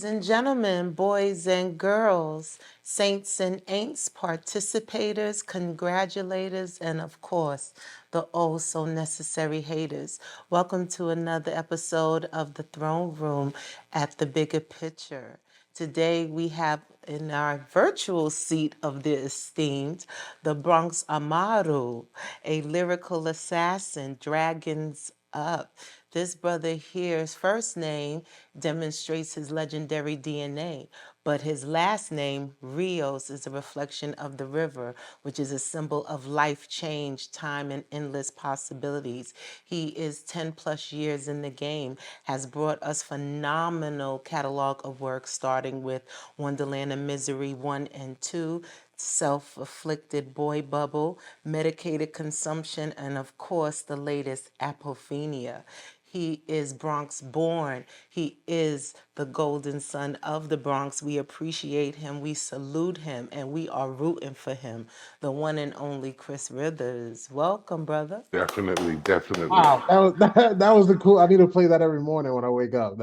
Ladies and gentlemen, boys and girls, saints and ain'ts, participators, congratulators, and of course, the oh so necessary haters. Welcome to another episode of The Throne Room at The Bigger Picture. Today we have in our virtual seat of the esteemed, the Bronx Amaru, a lyrical assassin, dragons up. This brother here's first name demonstrates his legendary DNA, but his last name, Rios, is a reflection of the river, which is a symbol of life change, time, and endless possibilities. He is 10 plus years in the game, has brought us phenomenal catalog of work, starting with Wonderland of Misery 1 and 2, Self-Afflicted Boy Bubble, Medicated Consumption, and of course the latest, Apophenia. He is Bronx born. He is the golden son of the Bronx. We appreciate him. We salute him. And we are rooting for him. The one and only Chris Rivers. Welcome, brother. Definitely, definitely. Wow, that was the cool. I need to play that every morning when I wake up.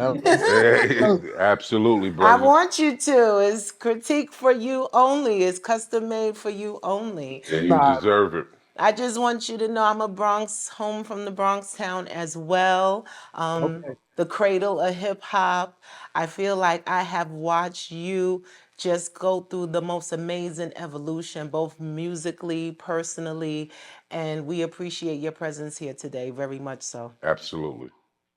Absolutely, I brother. want you to. It's critique for you only. It's custom made for you only. And you Nah, deserve it. I just want you to know I'm a Bronx, home from the Bronx town as well. okay. The cradle of hip hop. I feel like I have watched you just go through the most amazing evolution, both musically, personally, and we appreciate your presence here today, very much so. Absolutely.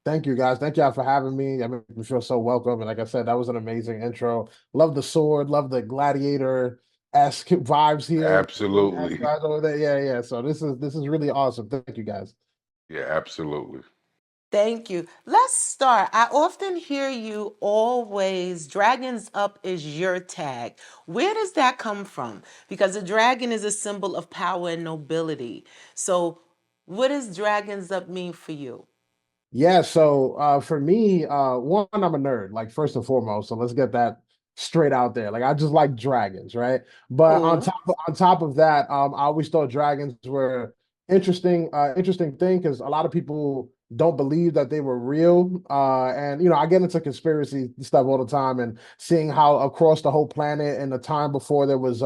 Thank you guys. Thank y'all for having me. I make me feel so welcome. And like I said, that was an amazing intro. Love the sword. Love the gladiator-esque vibes here. Absolutely. Guys over there. Yeah, yeah. So this is really awesome. Thank you guys. Yeah, absolutely. Thank you. Let's start. I often hear you always, dragons up is your tag. Where does that come from? Because a dragon is a symbol of power and nobility. So, what does dragons up mean for you? Yeah, so for me, one, I'm a nerd, like first and foremost. So let's get that straight out there. Like I just like dragons, right? But on Cool. top of that, I always thought dragons were interesting thing because a lot of people don't believe that they were real. And I get into conspiracy stuff all the time and seeing how across the whole planet in the time before there was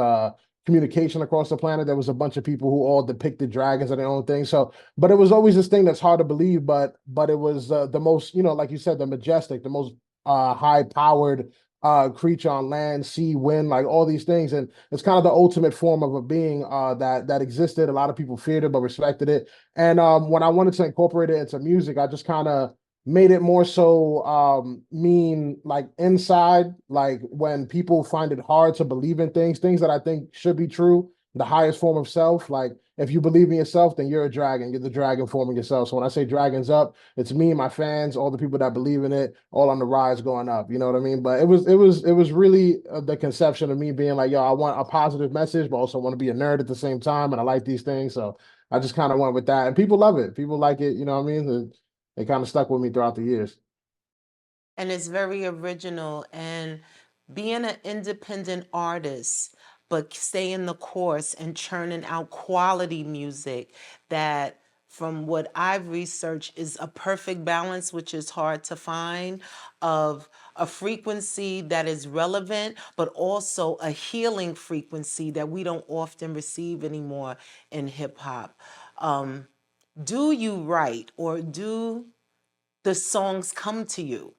communication across the planet, there was a bunch of people who all depicted dragons and their own thing. So but it was always this thing that's hard to believe, but it was the most, like you said, the majestic, the most high powered creature on land, sea, wind, like all these things. And it's kind of the ultimate form of a being that existed. A lot of people feared it but respected it. And when I wanted to incorporate it into music, I just kind of made it more so mean like inside, like when people find it hard to believe in things that I think should be true, the highest form of self. Like if you believe in yourself, then you're a dragon. You're the dragon forming yourself. So when I say dragons up, it's me, my fans, all the people that believe in it, all on the rise going up. You know what I mean? But it was really the conception of me being like, yo, I want a positive message, but also want to be a nerd at the same time, and I like these things. So I just kind of went with that, and people love it. People like it. You know what I mean? It kind of stuck with me throughout the years. And it's very original. And being an independent artist, but staying the course and churning out quality music that, from what I've researched, is a perfect balance, which is hard to find, of a frequency that is relevant, but also a healing frequency that we don't often receive anymore in hip hop. Um, do you write, or do the songs come to you?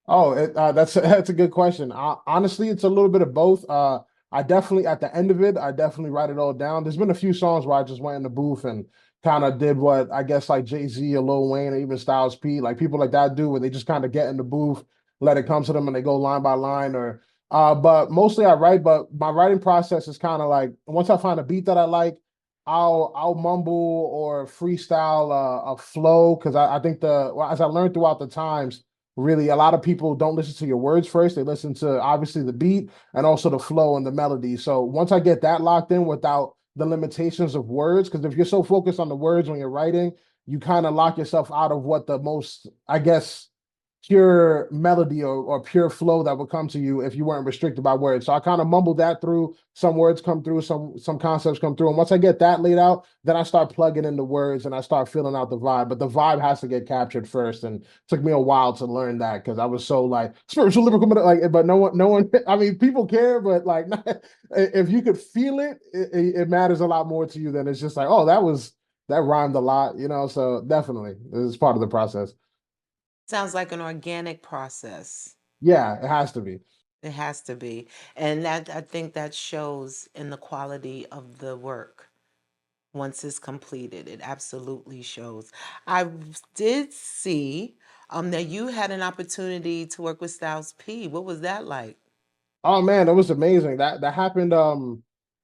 Oh, that's that's a good question. Honestly, it's a little bit of both. I definitely at the end of it, I definitely write it all down. There's been a few songs where I just went in the booth and kind of did what I guess like Jay-Z or Lil Wayne or even Styles P, like people like that do, where they just kind of get in the booth, let it come to them, and they go line by line. Or, but mostly I write. But my writing process is kind of like once I find a beat that I like, I'll mumble or freestyle a flow because I think as I learned throughout the times really a lot of people don't listen to your words first. They listen to obviously the beat and also the flow and the melody. So once I get that locked in without the limitations of words, because if you're so focused on the words when you're writing, you kind of lock yourself out of what the most, I guess, pure melody or pure flow that would come to you if you weren't restricted by words. So I kind of mumbled that through. Some words come through, some concepts come through. And once I get that laid out, then I start plugging in the words and I start filling out the vibe. But the vibe has to get captured first. And it took me a while to learn that because I was so like spiritual lyrical, like, but no one, I mean, people care, but like if you could feel it, it matters a lot more to you than it's just like, oh, that rhymed a lot, you know. So definitely it's part of the process. Sounds like an organic process. Yeah, it has to be. It has to be. And that I think that shows in the quality of the work once it's completed. It absolutely shows. I did see that you had an opportunity to work with Styles P. What was that like? Oh man, that was amazing. That happened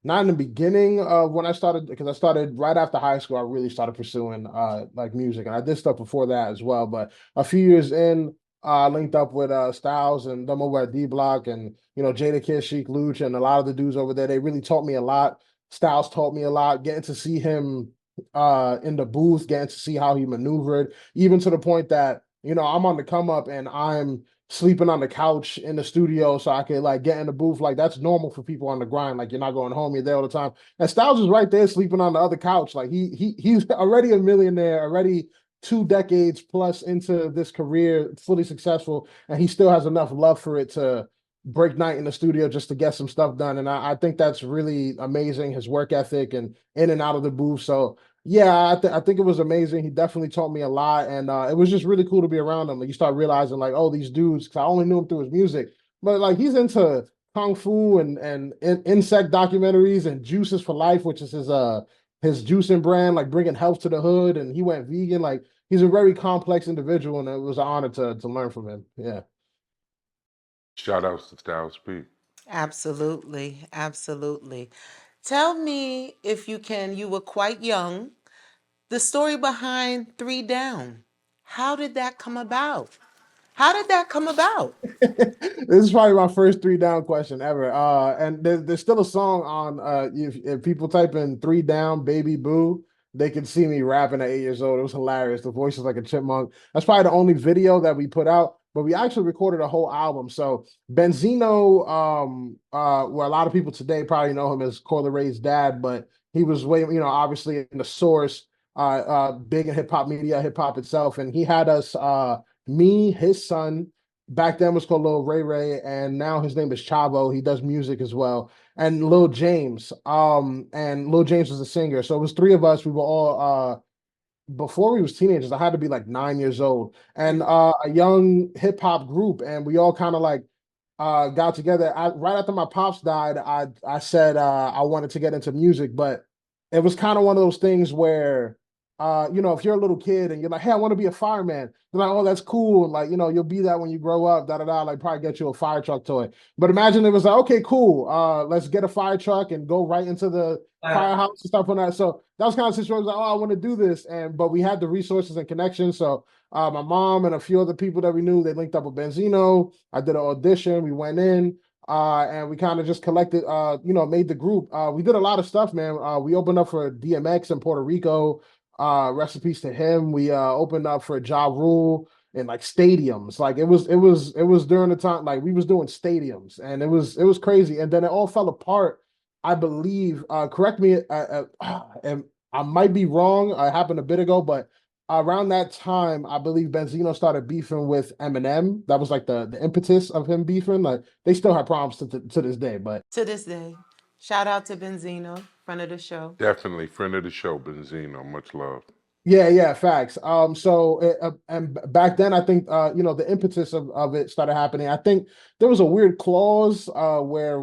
not in the beginning of when I started, because I started right after high school. I really started pursuing like music, and I did stuff before that as well. But a few years in, I linked up with Styles and them over at D Block, and you know Jada Kiss, Sheik Luch, and a lot of the dudes over there. They really taught me a lot. Styles taught me a lot. Getting to see him in the booth, getting to see how he maneuvered, even to the point that you know I'm on the come up and I'm sleeping on the couch in the studio so I could like get in the booth. Like that's normal for people on the grind. Like you're not going home, you're there all the time. And Styles is right there sleeping on the other couch. Like he's already a millionaire, already 2 decades plus into this career, fully successful, and he still has enough love for it to break night in the studio just to get some stuff done. And I think that's really amazing, his work ethic and in and out of the booth. So yeah, I think it was amazing. He definitely taught me a lot, and it was just really cool to be around him. Like you start realizing, like, oh, these dudes. Because I only knew him through his music, but like he's into kung fu and insect documentaries and Juices for Life, which is his juicing brand, like bringing health to the hood. And he went vegan. Like he's a very complex individual, and it was an honor to learn from him. Yeah. Shout outs to Styles P. Absolutely. Absolutely. Tell me if you can, you were quite young, the story behind Three Down. How did that come about? How did that come about? This is probably my first three down question ever. And there's still a song on if people type in three down baby boo, they can see me rapping at 8 years old. It was hilarious. The voice is like a chipmunk. That's probably the only video that we put out, but we actually recorded a whole album. So Benzino, where a lot of people today probably know him as Coyle Ray's dad, but he was way, you know, obviously in the source, big in hip hop media, hip hop itself, and he had us me, his son, back then was called Lil Ray Ray, and now his name is Chavo. He does music as well. And Lil James. And Lil James was a singer. So it was three of us. We were all before we was teenagers. I had to be like 9 years old. And a young hip hop group. And we all kind of like got together. Right after my pops died, I said I wanted to get into music, but it was kind of one of those things where you know, if you're a little kid and you're like, hey, I want to be a fireman, they're like, oh, that's cool. Like, you know, you'll be that when you grow up, da da da, like probably get you a fire truck toy. But imagine it was like, okay, cool. Let's get a fire truck and go right into the firehouse and stuff on that. So that was kind of situation like, oh, I want to do this. And but we had the resources and connections. So my mom and a few other people that we knew, they linked up with Benzino. I did an audition, we went in. And we kind of just collected, you know, made the group. We did a lot of stuff, man. We opened up for DMX in Puerto Rico. Recipes to him. We opened up for Ja Rule in like stadiums. Like it was during the time like we was doing stadiums, and it was crazy. And then it all fell apart. I believe. Correct me. And I might be wrong. It happened a bit ago, but around that time, I believe Benzino started beefing with Eminem. That was like the impetus of him beefing. Like they still have problems to this day, but To this day. Shout out to Benzino, friend of the show. Definitely friend of the show, Benzino. Much love. yeah, yeah, facts. And back then, I think you know, the impetus of it started happening. I think there was a weird clause where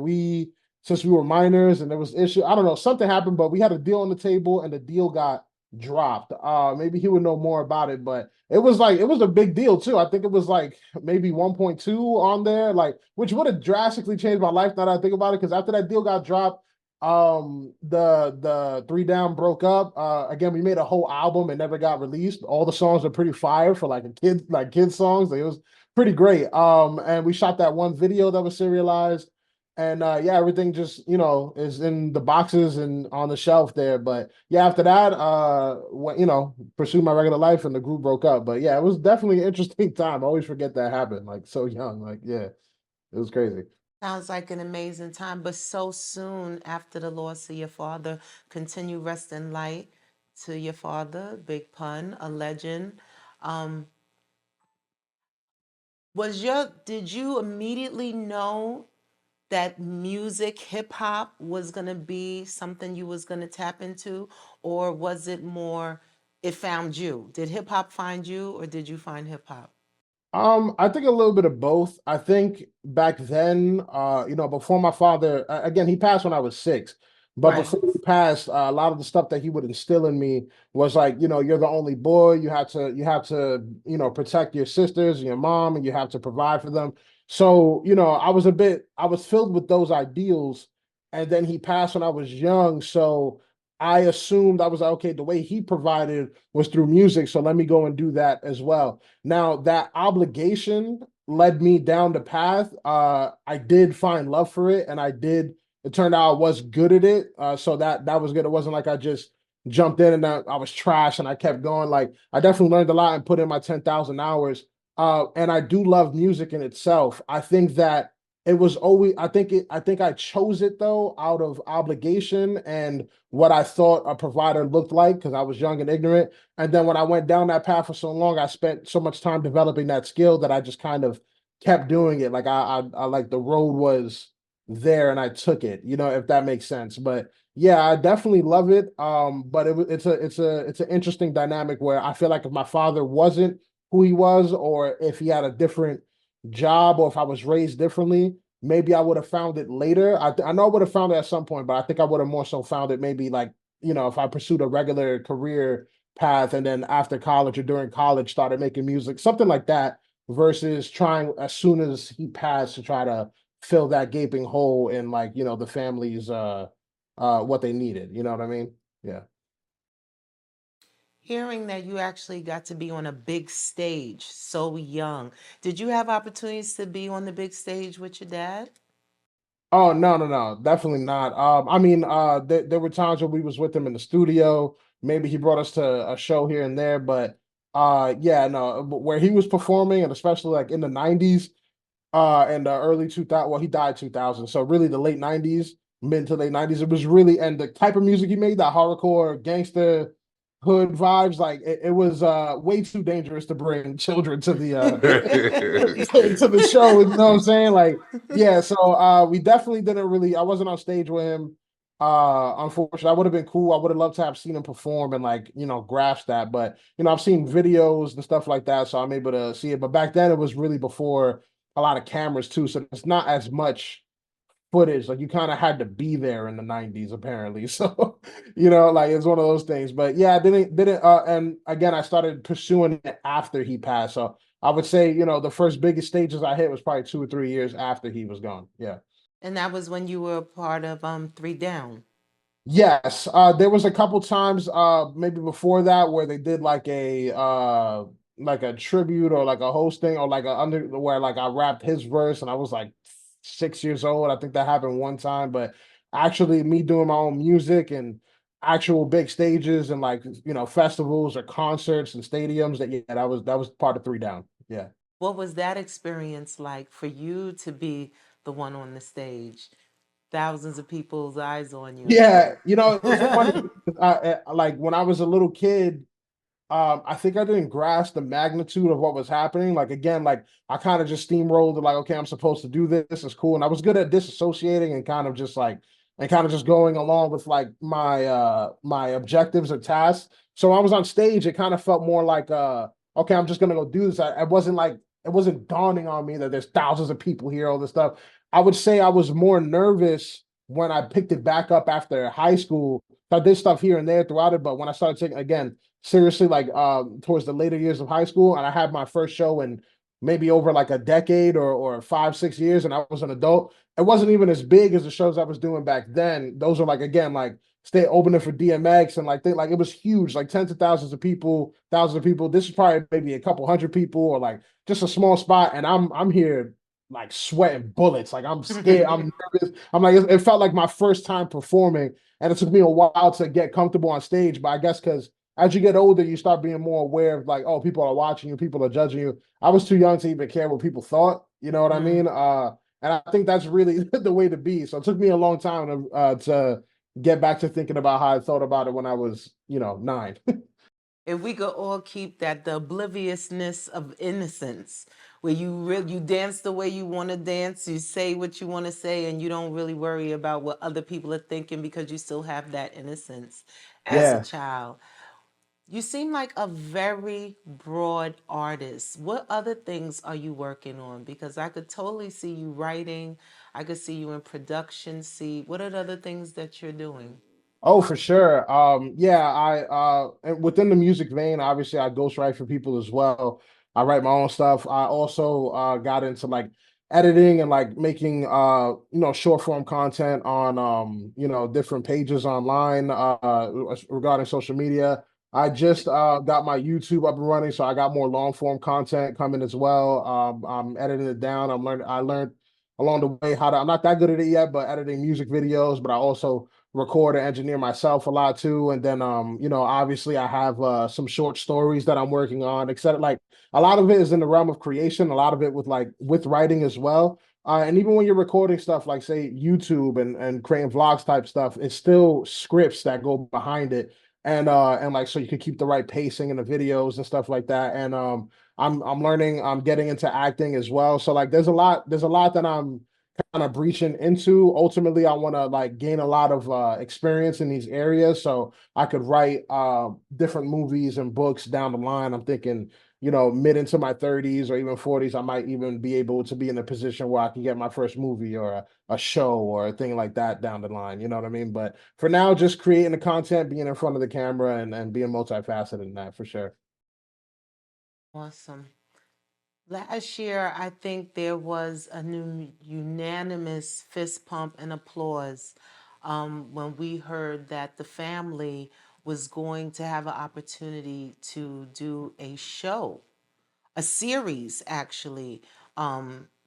since we were minors and there was issue, I don't know, something happened, but we had a deal on the table and the deal got dropped. Maybe he would know more about it, but it was a big deal too. I think it was like maybe 1.2 on there, like which would have drastically changed my life now that I think about it. Because after that deal got dropped, the Three Down broke up. Again, we made a whole album and never got released. All the songs are pretty fire for like kids songs. Like, it was pretty great. And we shot that one video that was serialized. And yeah, everything just, is in the boxes and on the shelf there. But yeah, after that, pursued my regular life and the group broke up. But yeah, it was definitely an interesting time. I always forget that happened, like so young. Like, yeah, it was crazy. Sounds like an amazing time, but so soon after the loss of your father, continue rest in light to your father, Big Pun, a legend. Um, did you immediately know that music, hip hop was gonna be something you was gonna tap into, or was it more it found you? Did hip hop find you, or did you find hip hop? I think a little bit of both. I think back then, before my father, again, he passed when I was 6, but Right. before he passed, a lot of the stuff that he would instill in me was like, you're the only boy. You have to, protect your sisters and your mom, and you have to provide for them. So, I was filled with those ideals, and then he passed when I was young. So I assumed I was like, okay, the way he provided was through music, so let me go and do that as well. Now, that obligation led me down the path. I did find love for it, and it turned out I was good at it. So that was good. It wasn't like I just jumped in and I was trash and I kept going. Like, I definitely learned a lot and put in my 10,000 hours. And I do love music in itself. I think that it was always, I think I chose it though out of obligation and what I thought a provider looked like because I was young and ignorant. And then when I went down that path for so long, I spent so much time developing that skill that I just kind of kept doing it. Like I like the road was there and I took it, if that makes sense. But yeah, I definitely love it. But it's an interesting dynamic where I feel like if my father wasn't who he was, or if he had a different job, or if I was raised differently, maybe I would have found it later. I know I would have found it at some point, but I think I would have more so found it maybe like, if I pursued a regular career path and then after college or during college started making music, something like that, versus trying as soon as he passed to try to fill that gaping hole in like, the family's what they needed. You know what I mean? Yeah. Hearing that you actually got to be on a big stage so young, did you have opportunities to be on the big stage with your dad? Oh no, no, no, definitely not. I mean, there were times when we was with him in the studio. Maybe he brought us to a show here and there, but yeah, no, where he was performing, and especially like in the '90s, and the early 2000. Well, he died 2000, so really the late '90s, mid to late '90s. It was really, and the type of music he made, that horrorcore gangster hood vibes, like it was way too dangerous to bring children to the to the show. You know what I'm saying? Like, yeah. So we definitely didn't really. I wasn't on stage with him. Unfortunately, I would have been cool. I would have loved to have seen him perform and like grasp that. But I've seen videos and stuff like that, so I'm able to see it. But back then, it was really before a lot of cameras too, so it's not as much footage. Like you kind of had to be there in the '90s, apparently. So, like it's one of those things. But yeah, I didn't. And again, I started pursuing it after he passed. So I would say, the first biggest stages I hit was probably 2 or 3 years after he was gone. Yeah. And that was when you were a part of Three Down. Yes, there was a couple times maybe before that where they did like a tribute or like a hosting or like a under where like I rapped his verse and I was like 6 years old. I think that happened one time, but actually me doing my own music and actual big stages and like festivals or concerts and stadiums, that yeah, that was part of Three Down. Yeah. What was that experience like for you to be the one on the stage? Thousands of people's eyes on you. Yeah, it's funny because like when I was a little kid, I think I didn't grasp the magnitude of what was happening. Like again, like I kind of just steamrolled it, like, okay, I'm supposed to do this. This is cool. And I was good at disassociating and kind of just going along with like my objectives or tasks. So when I was on stage, it kind of felt more like okay, I'm just gonna go do this. I wasn't like it wasn't dawning on me that there's thousands of people here, all this stuff. I would say I was more nervous when I picked it back up after high school. I did stuff here and there throughout it, but when I started taking again seriously like towards the later years of high school, and I had my first show in maybe over like a decade or 5 6 years, and I was an adult. It wasn't even as big as the shows I was doing back then. Those are like again like stay opening for DMX and like like it was huge, like tens of thousands of people, thousands of people. This is probably maybe a couple hundred people or like just a small spot, and I'm here like sweating bullets. Like I'm scared. I'm nervous. I'm like it felt like my first time performing, and it took me a while to get comfortable on stage. But I guess because as you get older, you start being more aware of like, oh, people are watching you, people are judging you. I was too young to even care what people thought. You know what I Mm. mean? And I think that's really the way to be. So it took me a long time to get back to thinking about how I thought about it when I was, 9. If we could all keep that, the obliviousness of innocence, where you dance the way you want to dance, you say what you want to say, and you don't really worry about what other people are thinking because you still have that innocence as a Yeah. child. You seem like a very broad artist. What other things are you working on? Because I could totally see you writing. I could see you in production. See, what are the other things that you're doing? Oh, for sure. Yeah, and within the music vein, obviously I ghostwrite for people as well. I write my own stuff. I also got into like editing and like making short form content on different pages online regarding social media. I just got my YouTube up and running, so I got more long form content coming as well. I'm editing it down. I learned along the way how to, I'm not that good at it yet, but editing music videos, but I also record and engineer myself a lot too. And then obviously I have some short stories that I'm working on, except like a lot of it is in the realm of creation, a lot of it with writing as well. And even when you're recording stuff like say YouTube and creating vlogs type stuff, it's still scripts that go behind it. And like so you can keep the right pacing in the videos and stuff like that. And I'm learning, I'm getting into acting as well. So like there's a lot that I'm kind of breaching into. Ultimately, I want to like gain a lot of experience in these areas so I could write different movies and books down the line. I'm thinking, mid into my 30s or even 40s, I might even be able to be in a position where I can get my first movie or a show or a thing like that down the line. You know what I mean? But for now, just creating the content, being in front of the camera, and being multifaceted in that for sure. Awesome. Last year, I think there was a new unanimous fist pump and applause when we heard that the family was going to have an opportunity to do a show, a series actually,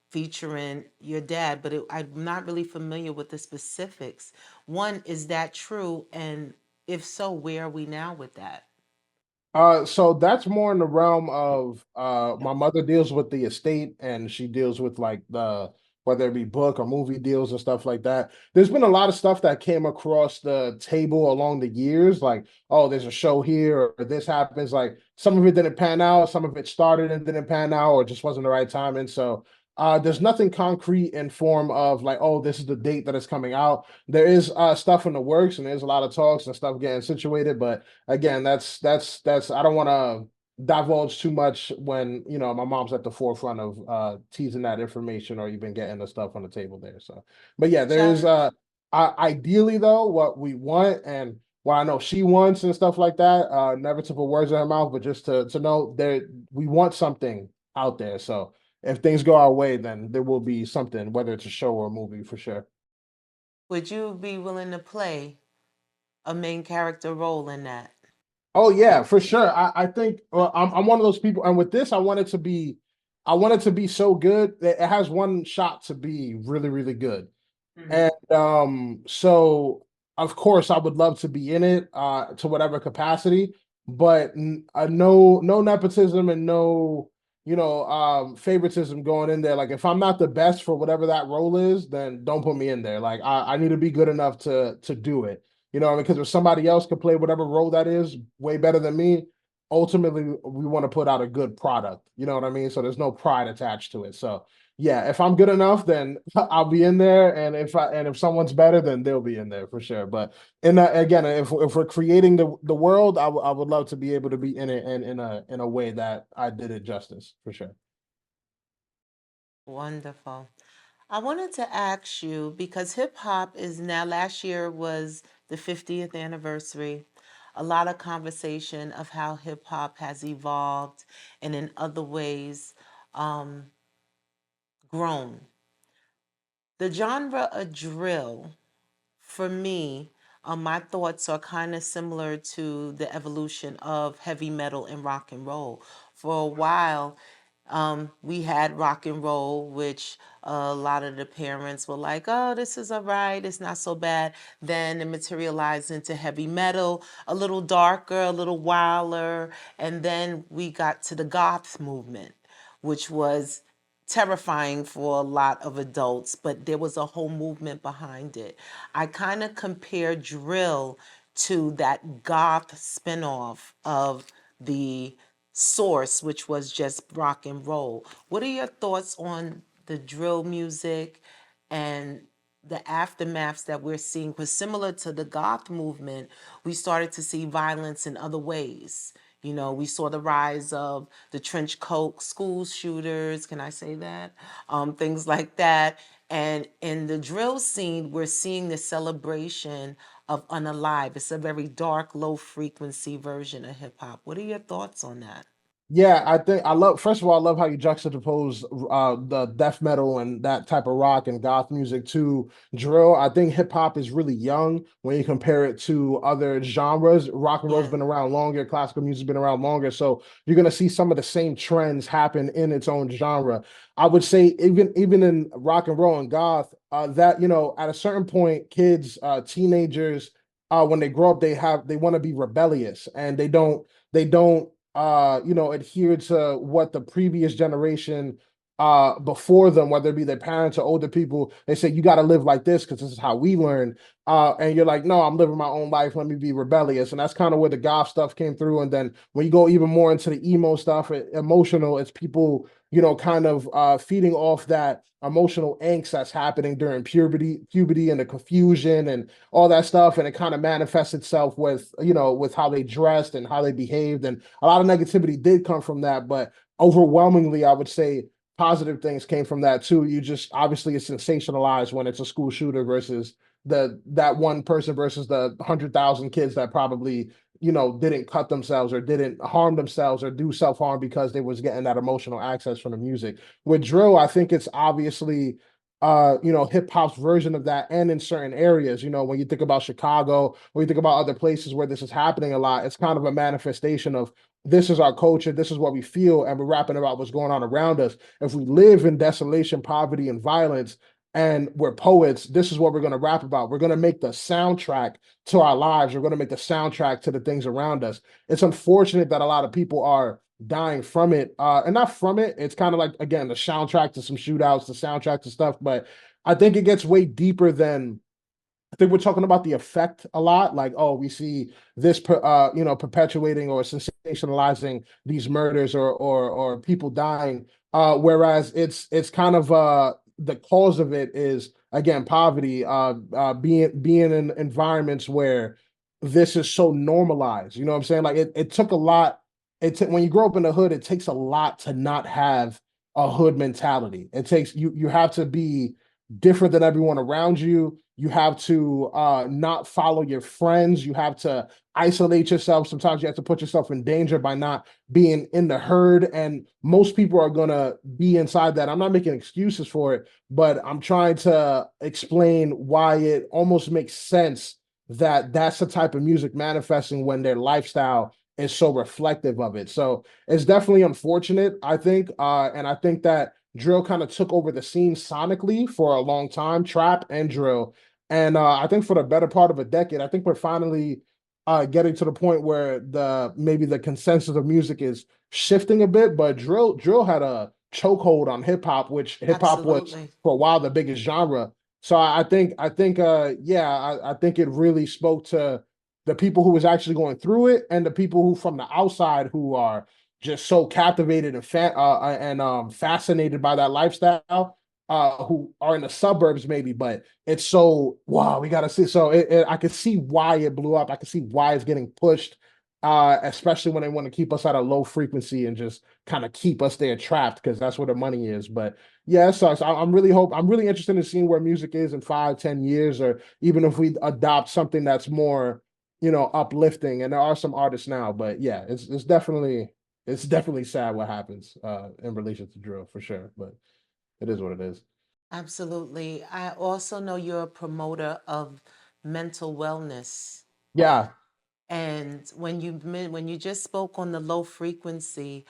featuring your dad. But I'm not really familiar with the specifics. One, is that true? And if so, where are we now with that? So that's more in the realm of my mother deals with the estate and she deals with like the whether it be book or movie deals and stuff like that. There's been a lot of stuff that came across the table along the years, like, oh, there's a show here or this happens. Like some of it didn't pan out, some of it started and didn't pan out, or just wasn't the right time. And so there's nothing concrete in form of like, oh, this is the date that it's coming out. There is stuff in the works and there's a lot of talks and stuff getting situated, but again, that's I don't want to divulge too much when my mom's at the forefront of teasing that information or even getting the stuff on the table there. So, but yeah, there's Shout ideally though what we want and what I know she wants and stuff like that. Never to put words in her mouth, but just to know there we want something out there. So if things go our way, then there will be something, whether it's a show or a movie for sure. Would you be willing to play a main character role in that? Oh yeah, for sure. I think I'm one of those people, and with this, I want it to be so good that it has one shot to be really, really good. And so of course I would love to be in it to whatever capacity, but no nepotism and no favoritism going in there. Like if I'm not the best for whatever that role is, then don't put me in there. Like I need to be good enough to do it. You know, because if somebody else could play whatever role that is way better than me, ultimately we want to put out a good product. You know what I mean? So there's no pride attached to it. So yeah, if I'm good enough, then I'll be in there, and if someone's better, then they'll be in there for sure. But again, if we're creating the world, I would love to be able to be in it and in a way that I did it justice for sure. Wonderful. I wanted to ask you because hip hop is now, last year was the 50th anniversary. A lot of conversation of how hip hop has evolved and in other ways um, grown. The genre of drill, for me, my thoughts are kind of similar to the evolution of heavy metal and rock and roll. For a while, We had rock and roll, which a lot of the parents were like, oh, this is all right, it's not so bad. Then it materialized into heavy metal, a little darker, a little wilder. And then we got to the goth movement, which was terrifying for a lot of adults, but there was a whole movement behind it. I kind of compare drill to that goth spinoff of the source, which was just rock and roll. What are your thoughts on the drill music and the aftermaths that we're seeing? Because similar to the goth movement, we started to see violence in other ways. You know, we saw the rise of the trench coat school shooters. Can I say that? Things like that. And in the drill scene, we're seeing the celebration of unalive. It's a very dark, low frequency version of hip hop. What are your thoughts on that? Yeah, I think I love. First of all, I love how you juxtapose the death metal and that type of rock and goth music to drill. I think hip hop is really young when you compare it to other genres. Rock and roll's Yeah. been around longer, classical music's been around longer, so you're gonna see some of the same trends happen in its own genre. I would say even in rock and roll and goth, that at a certain point, kids, teenagers, when they grow up, they want to be rebellious and they don't adhere to what the previous generation before them, whether it be their parents or older people, they say you got to live like this because this is how we learn. And you're like, no, I'm living my own life. Let me be rebellious. And that's kind of where the goth stuff came through. And then when you go even more into the emo stuff, emotional, it's people, kind of feeding off that emotional angst that's happening during puberty and the confusion and all that stuff. And it kind of manifests itself with how they dressed and how they behaved. And a lot of negativity did come from that. But overwhelmingly, I would say positive things came from that too. You just obviously it's sensationalized when it's a school shooter versus that one person versus the 100,000 kids that probably didn't cut themselves or didn't harm themselves or do self-harm because they was getting that emotional access from the music. With drill, I think it's obviously hip hop's version of that, and in certain areas, when you think about Chicago, when you think about other places where this is happening a lot, it's kind of a manifestation of this is our culture, this is what we feel, and we're rapping about what's going on around us. If we live in desolation, poverty, and violence, and we're poets, this is what we're going to rap about. We're going to make the soundtrack to our lives. We're going to make the soundtrack to the things around us. It's unfortunate that a lot of people are dying from it, and not from it. It's kind of like, again, the soundtrack to some shootouts, the soundtrack to stuff. But I think it gets way deeper than I think we're talking about the effect a lot. Like, oh, we see this, perpetuating or sensationalizing these murders or people dying. Whereas it's kind of the cause of it is again poverty, being in environments where this is so normalized. You know what I'm saying? Like it took a lot. When you grow up in the hood, it takes a lot to not have a hood mentality. It takes you have to be different than everyone around you. You have to not follow your friends. You have to isolate yourself. Sometimes you have to put yourself in danger by not being in the herd. And most people are going to be inside that. I'm not making excuses for it, but I'm trying to explain why it almost makes sense that that's the type of music manifesting when their lifestyle is so reflective of it. So it's definitely unfortunate, I think. And I think that drill kind of took over the scene sonically for a long time, trap and drill. And I think for the better part of a decade, I think we're finally getting to the point where maybe the consensus of music is shifting a bit. But drill had a chokehold on hip hop, which hip hop was Absolutely. for a while the biggest genre. So I think it really spoke to the people who was actually going through it and the people who from the outside who are just so captivated and fascinated by that lifestyle, who are in the suburbs maybe, but it's so wow, we gotta see. So I can see why it blew up. I can see why it's getting pushed, especially when they want to keep us at a low frequency and just kind of keep us there trapped because that's where the money is. But yeah, it sucks. I'm really interested in seeing where music is in 5, 10 years, or even if we adopt something that's more, uplifting. And there are some artists now, but yeah, it's definitely sad what happens in relation to drill for sure. But it is what it is. Absolutely. I also know you're a promoter of mental wellness. Yeah. And when you just spoke on the low frequency,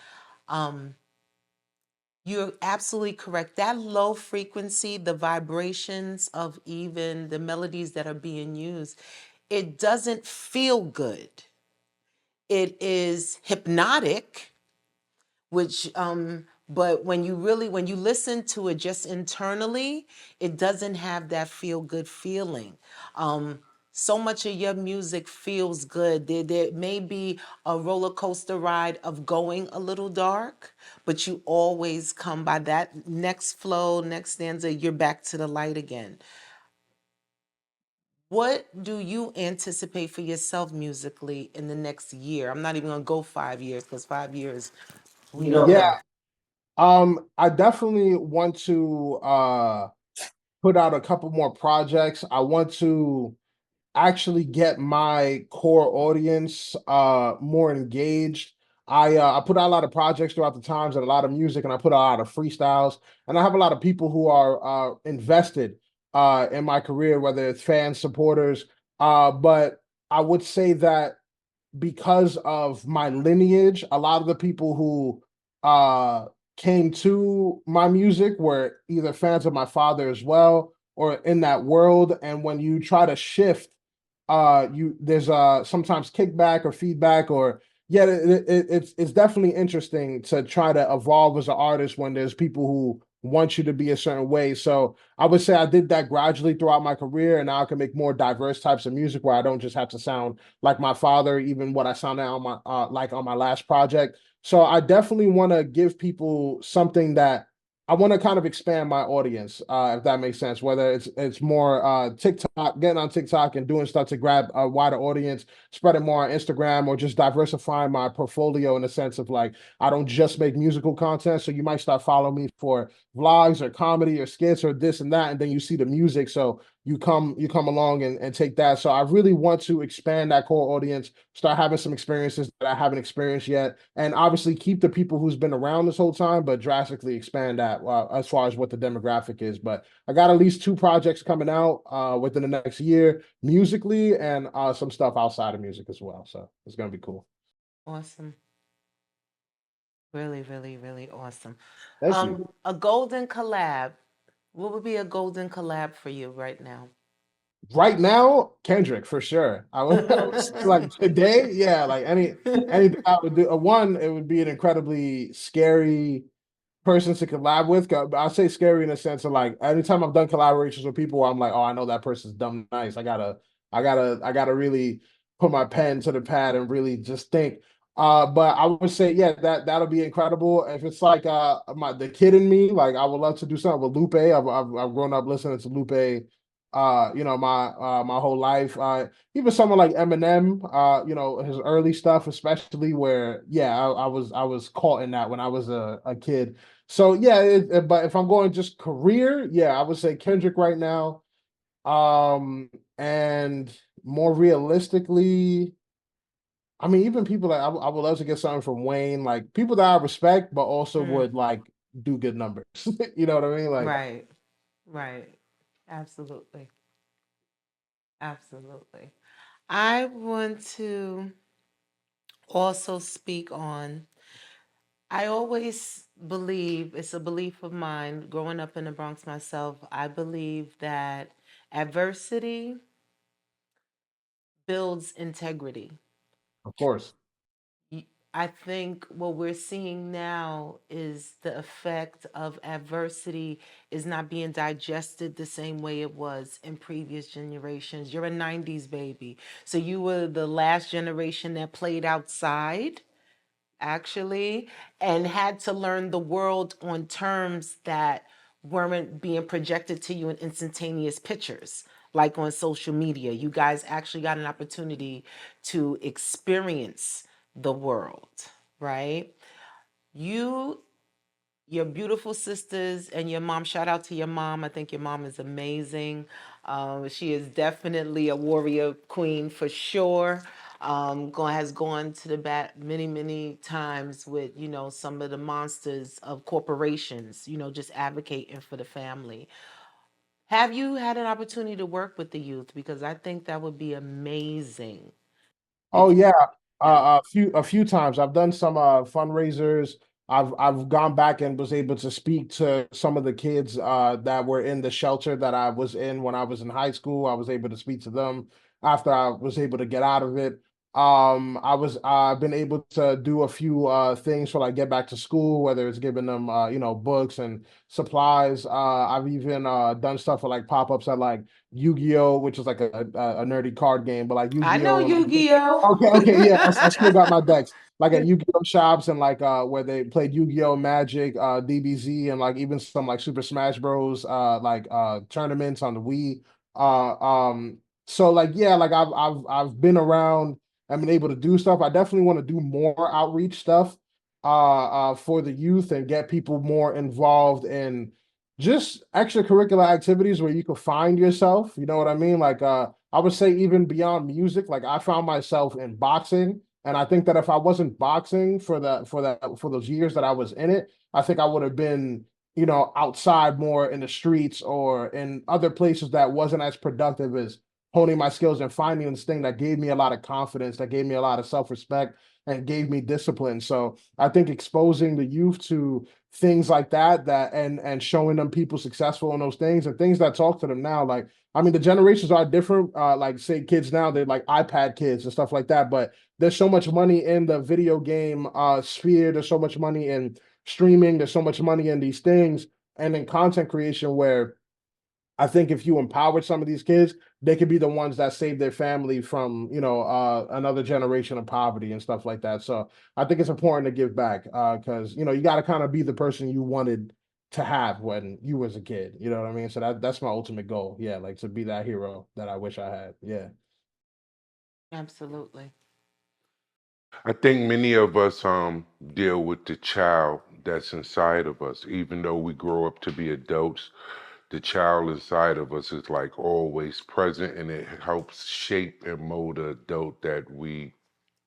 You're absolutely correct. That low frequency, the vibrations of even the melodies that are being used, it doesn't feel good. It is hypnotic, which but when you listen to it just internally, it doesn't have that feel good feeling. So much of your music feels good. There may be a roller coaster ride of going a little dark, but you always come by that next flow, next stanza, you're back to the light again. What do you anticipate for yourself musically in the next year? I'm not even gonna go 5 years because 5 years, we don't Yeah, know. I definitely want to put out a couple more projects. I want to actually get my core audience more engaged. I put out a lot of projects throughout the times and a lot of music, and I put out a lot of freestyles, and I have a lot of people who are invested in my career, whether it's fans, supporters. But I would say that because of my lineage, a lot of the people who came to my music were either fans of my father as well or in that world. And when you try to shift, you there's sometimes kickback or feedback or yeah, it's definitely interesting to try to evolve as an artist when there's people who want you to be a certain way. So I would say I did that gradually throughout my career, and now I can make more diverse types of music where I don't just have to sound like my father, even what I sounded on my like on my last project. So I definitely want to give people something that I want to kind of expand my audience, if that makes sense. Whether it's more TikTok, getting on TikTok and doing stuff to grab a wider audience, spreading more on Instagram, or just diversifying my portfolio in the sense of like I don't just make musical content. So you might start following me for vlogs or comedy or skits or this and that, and then you see the music. So you come along and take that. So I really want to expand that core audience, start having some experiences that I haven't experienced yet, and obviously keep the people who's been around this whole time, but drastically expand that as far as what the demographic is. But I got at least two projects coming out within the next year musically, and some stuff outside of music as well. So it's gonna be cool. Awesome. Really, really, really awesome. Thank you. A golden collab. What would be a golden collab for you right now? Right now, Kendrick for sure. I would say like today, yeah, like anything I would do. One, it would be an incredibly scary person to collab with. I say scary in the sense of like anytime I've done collaborations with people, I'm like, oh, I know that person's dumb nice. I gotta really put my pen to the pad and really just think. But I would say, yeah, that'll be incredible. If it's like the kid in me, like I would love to do something with Lupe. I've grown up listening to Lupe my whole life. Even someone like Eminem, his early stuff, especially where, yeah, I was caught in that when I was a kid. So yeah, but if I'm going just career, yeah, I would say Kendrick right now. And more realistically, I mean, even people like I would love to get something from Wayne, like people that I respect, but also Mm, would like do good numbers. You know what I mean? Like, right, right. Absolutely. Absolutely. I want to also speak on, I always believe, it's a belief of mine, growing up in the Bronx myself, I believe that adversity builds integrity. of course, I think what we're seeing now is the effect of adversity is not being digested the same way it was in previous generations. You're a 90s baby. So you were the last generation that played outside, actually, and had to learn the world on terms that weren't being projected to you in instantaneous pictures like on social media. You guys actually got an opportunity to experience the world, right? You, your beautiful sisters, and your mom. Shout out to your mom. I think your mom is amazing. She is definitely a warrior queen for sure. Has gone to the bat many, many times with, some of the monsters of corporations, just advocating for the family. Have you had an opportunity to work with the youth? Because I think that would be amazing oh if you yeah, them. a few times. I've done some fundraisers. I've gone back and was able to speak to some of the kids that were in the shelter that I was in when I was in high school. I was able to speak to them after I was able to get out of it. I've been able to do a few things for like get back to school, whether it's giving them books and supplies. I've even done stuff for like pop-ups at like Yu-Gi-Oh, which is like a nerdy card game, but like I know Yu-Gi-Oh and like Yu-Gi-Oh. okay, yeah, I still got my decks. Like at Yu-Gi-Oh shops and like where they played Yu-Gi-Oh, Magic, DBZ, and like even some like Super Smash Bros. Like tournaments on the Wii. Uh, um, so like yeah, like I've been around and been able to do stuff. I definitely want to do more outreach stuff for the youth and get people more involved in just extracurricular activities where you can find yourself. You know what I mean? Like I would say even beyond music, like I found myself in boxing. And I think that if I wasn't boxing for those years that I was in it, I think I would have been, outside more in the streets or in other places that wasn't as productive as honing my skills and finding this thing that gave me a lot of confidence, that gave me a lot of self-respect and gave me discipline. So I think exposing the youth to things like that and showing them people successful in those things and things that talk to them now, like I mean, the generations are different. Like, say, kids now, they're like iPad kids and stuff like that. But there's so much money in the video game sphere. There's so much money in streaming. There's so much money in these things and in content creation where I think if you empower some of these kids, they could be the ones that save their family from, another generation of poverty and stuff like that. So I think it's important to give back because, you got to kind of be the person you wanted to have when you was a kid. You know what I mean? So that's my ultimate goal. Yeah, like to be that hero that I wish I had. Yeah. Absolutely. I think many of us deal with the child that's inside of us. Even though we grow up to be adults, the child inside of us is like always present, and it helps shape and mold the adult that we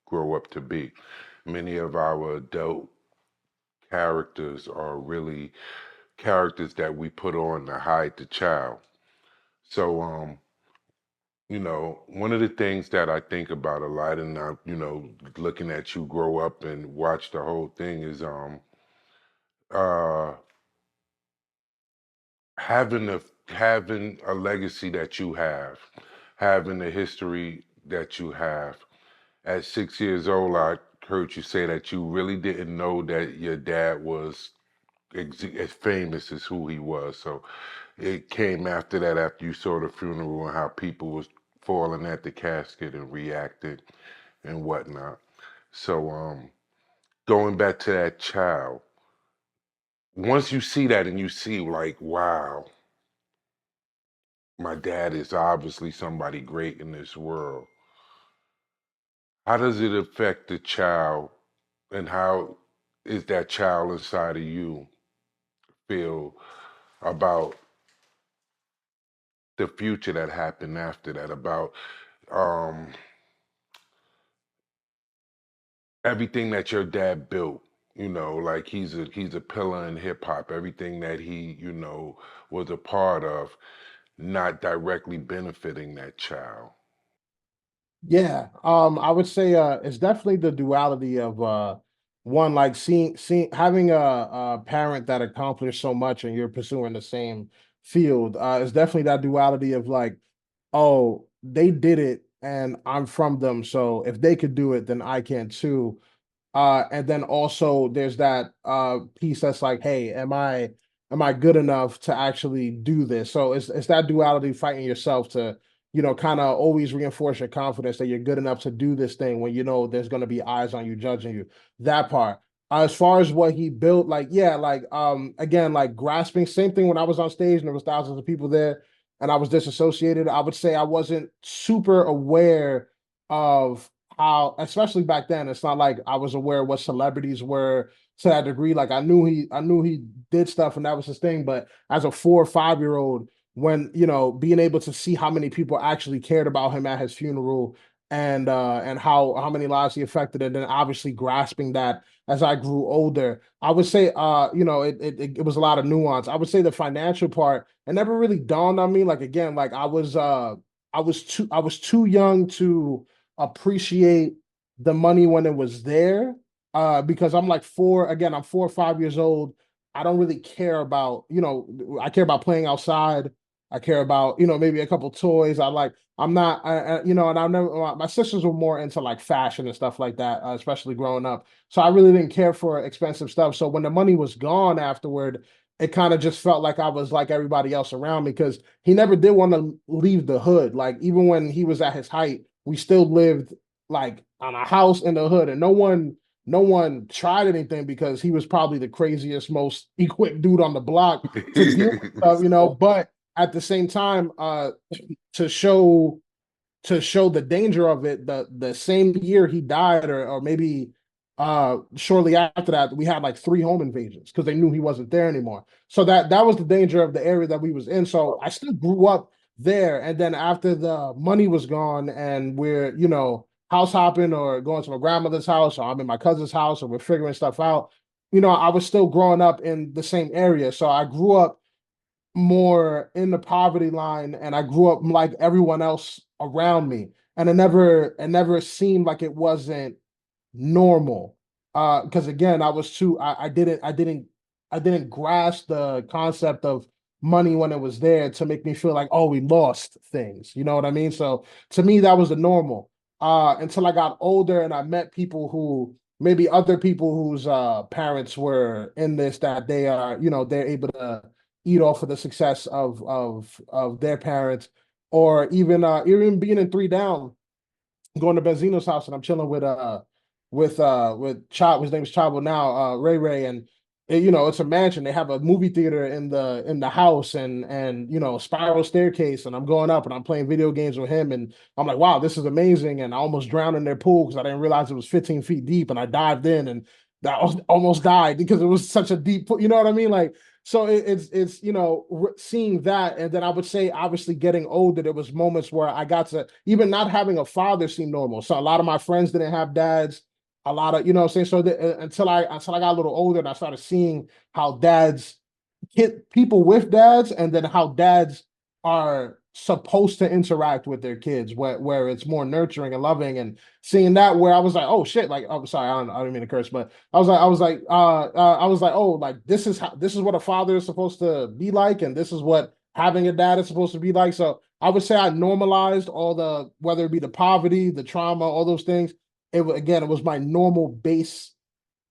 grow up to be. Many of our adult characters are really characters that we put on to hide the child. So one of the things that I think about a lot, and I, looking at you grow up and watch the whole thing is uh having a legacy that you have, having the history that you have. At 6 years old, I heard you say that you really didn't know that your dad was as famous as who he was. So it came after that, after you saw the funeral and how people was falling at the casket and reacting and whatnot. So going back to that child, once you see that and you see like, wow, my dad is obviously somebody great in this world. How does it affect the child, and how is that child inside of you feel about the future that happened after that, about um, everything that your dad built? Like he's a pillar in hip hop. Everything that he was a part of, not directly benefiting that child. Yeah, I would say it's definitely the duality of one like seeing having a parent that accomplished so much and you're pursuing the same field. It's definitely that duality of like, oh, they did it and I'm from them, so if they could do it, then I can too. And then also there's that piece that's like, hey, am I good enough to actually do this? So it's that duality fighting yourself to, kind of always reinforce your confidence that you're good enough to do this thing when you know there's gonna be eyes on you judging you. That part. As far as what he built, like, yeah, like again, like grasping, same thing when I was on stage and there was thousands of people there and I was disassociated. I would say I wasn't super aware of how, especially back then, it's not like I was aware of what celebrities were to that degree. Like I knew he did stuff and that was his thing. But as a 4 or 5 year old, when being able to see how many people actually cared about him at his funeral and how many lives he affected, and then obviously grasping that as I grew older, I would say it was a lot of nuance. I would say the financial part, it never really dawned on me. Like again, like I was too young to appreciate the money when it was there. because I'm like four, again, I'm 4 or 5 years old. I don't really care about, I care about playing outside. I care about, maybe a couple toys. I'm not, and I never, my sisters were more into like fashion and stuff like that, especially growing up. So I really didn't care for expensive stuff. So when the money was gone afterward, it kind of just felt like I was like everybody else around me because he never did want to leave the hood. Like even when he was at his height, we still lived like on a house in the hood, and no one tried anything because he was probably the craziest, most equipped dude on the block to deal with stuff. But at the same time, to show the danger of it, the same year he died, or maybe shortly after that, we had like 3 home invasions because they knew he wasn't there anymore. So that was the danger of the area that we was in. So I still grew up there, and then after the money was gone, and we're house hopping or going to my grandmother's house, or I'm in my cousin's house, or we're figuring stuff out. I was still growing up in the same area, so I grew up more in the poverty line, and I grew up like everyone else around me, and it never seemed like it wasn't normal. Because again, I was too I didn't grasp the concept of money when it was there to make me feel like, oh, we lost things. You know what I mean? So to me, that was the normal. Until I got older and I met people who, maybe other people whose parents were in this, that they are, they're able to eat off of the success of their parents, or even being in Three Down, going to Benzino's house, and I'm chilling with Chop. His name is Chavo now, Ray Ray, and it's a mansion. They have a movie theater in the house, and spiral staircase, and I'm going up and I'm playing video games with him, and I'm like, wow, this is amazing. And I almost drowned in their pool because I didn't realize it was 15 feet deep, and I dived in, and that almost died because it was such a deep pool. You know what I mean? Like, so it's seeing that, and then I would say, obviously, getting older, there was moments where I got to, even not having a father seem normal. So a lot of my friends didn't have dads. A lot of, what I'm saying. So until I got a little older, and I started seeing how dads hit people with dads, and then how dads are supposed to interact with their kids, where it's more nurturing and loving, and seeing that, where I was like, oh shit, like, I'm sorry, I don't mean to curse, but I was like, oh, like, this is what a father is supposed to be like, and this is what having a dad is supposed to be like. So I would say I normalized all the, whether it be the poverty, the trauma, all those things. It was my normal base,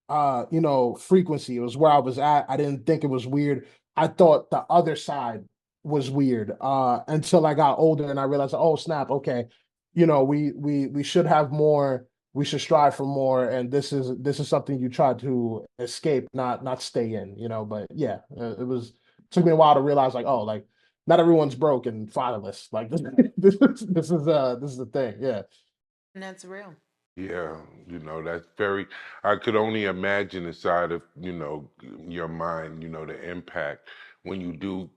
frequency. It was where I was at. I didn't think it was weird. I thought the other side was weird, until I got older and I realized, oh snap, okay, we should have more, we should strive for more, and this is something you try to escape, not stay in, but yeah, took me a while to realize, like, oh, like, not everyone's broke and fatherless, like, this is the thing, yeah. And that's real. Yeah, that's very, I could only imagine inside of, your mind, the impact when you do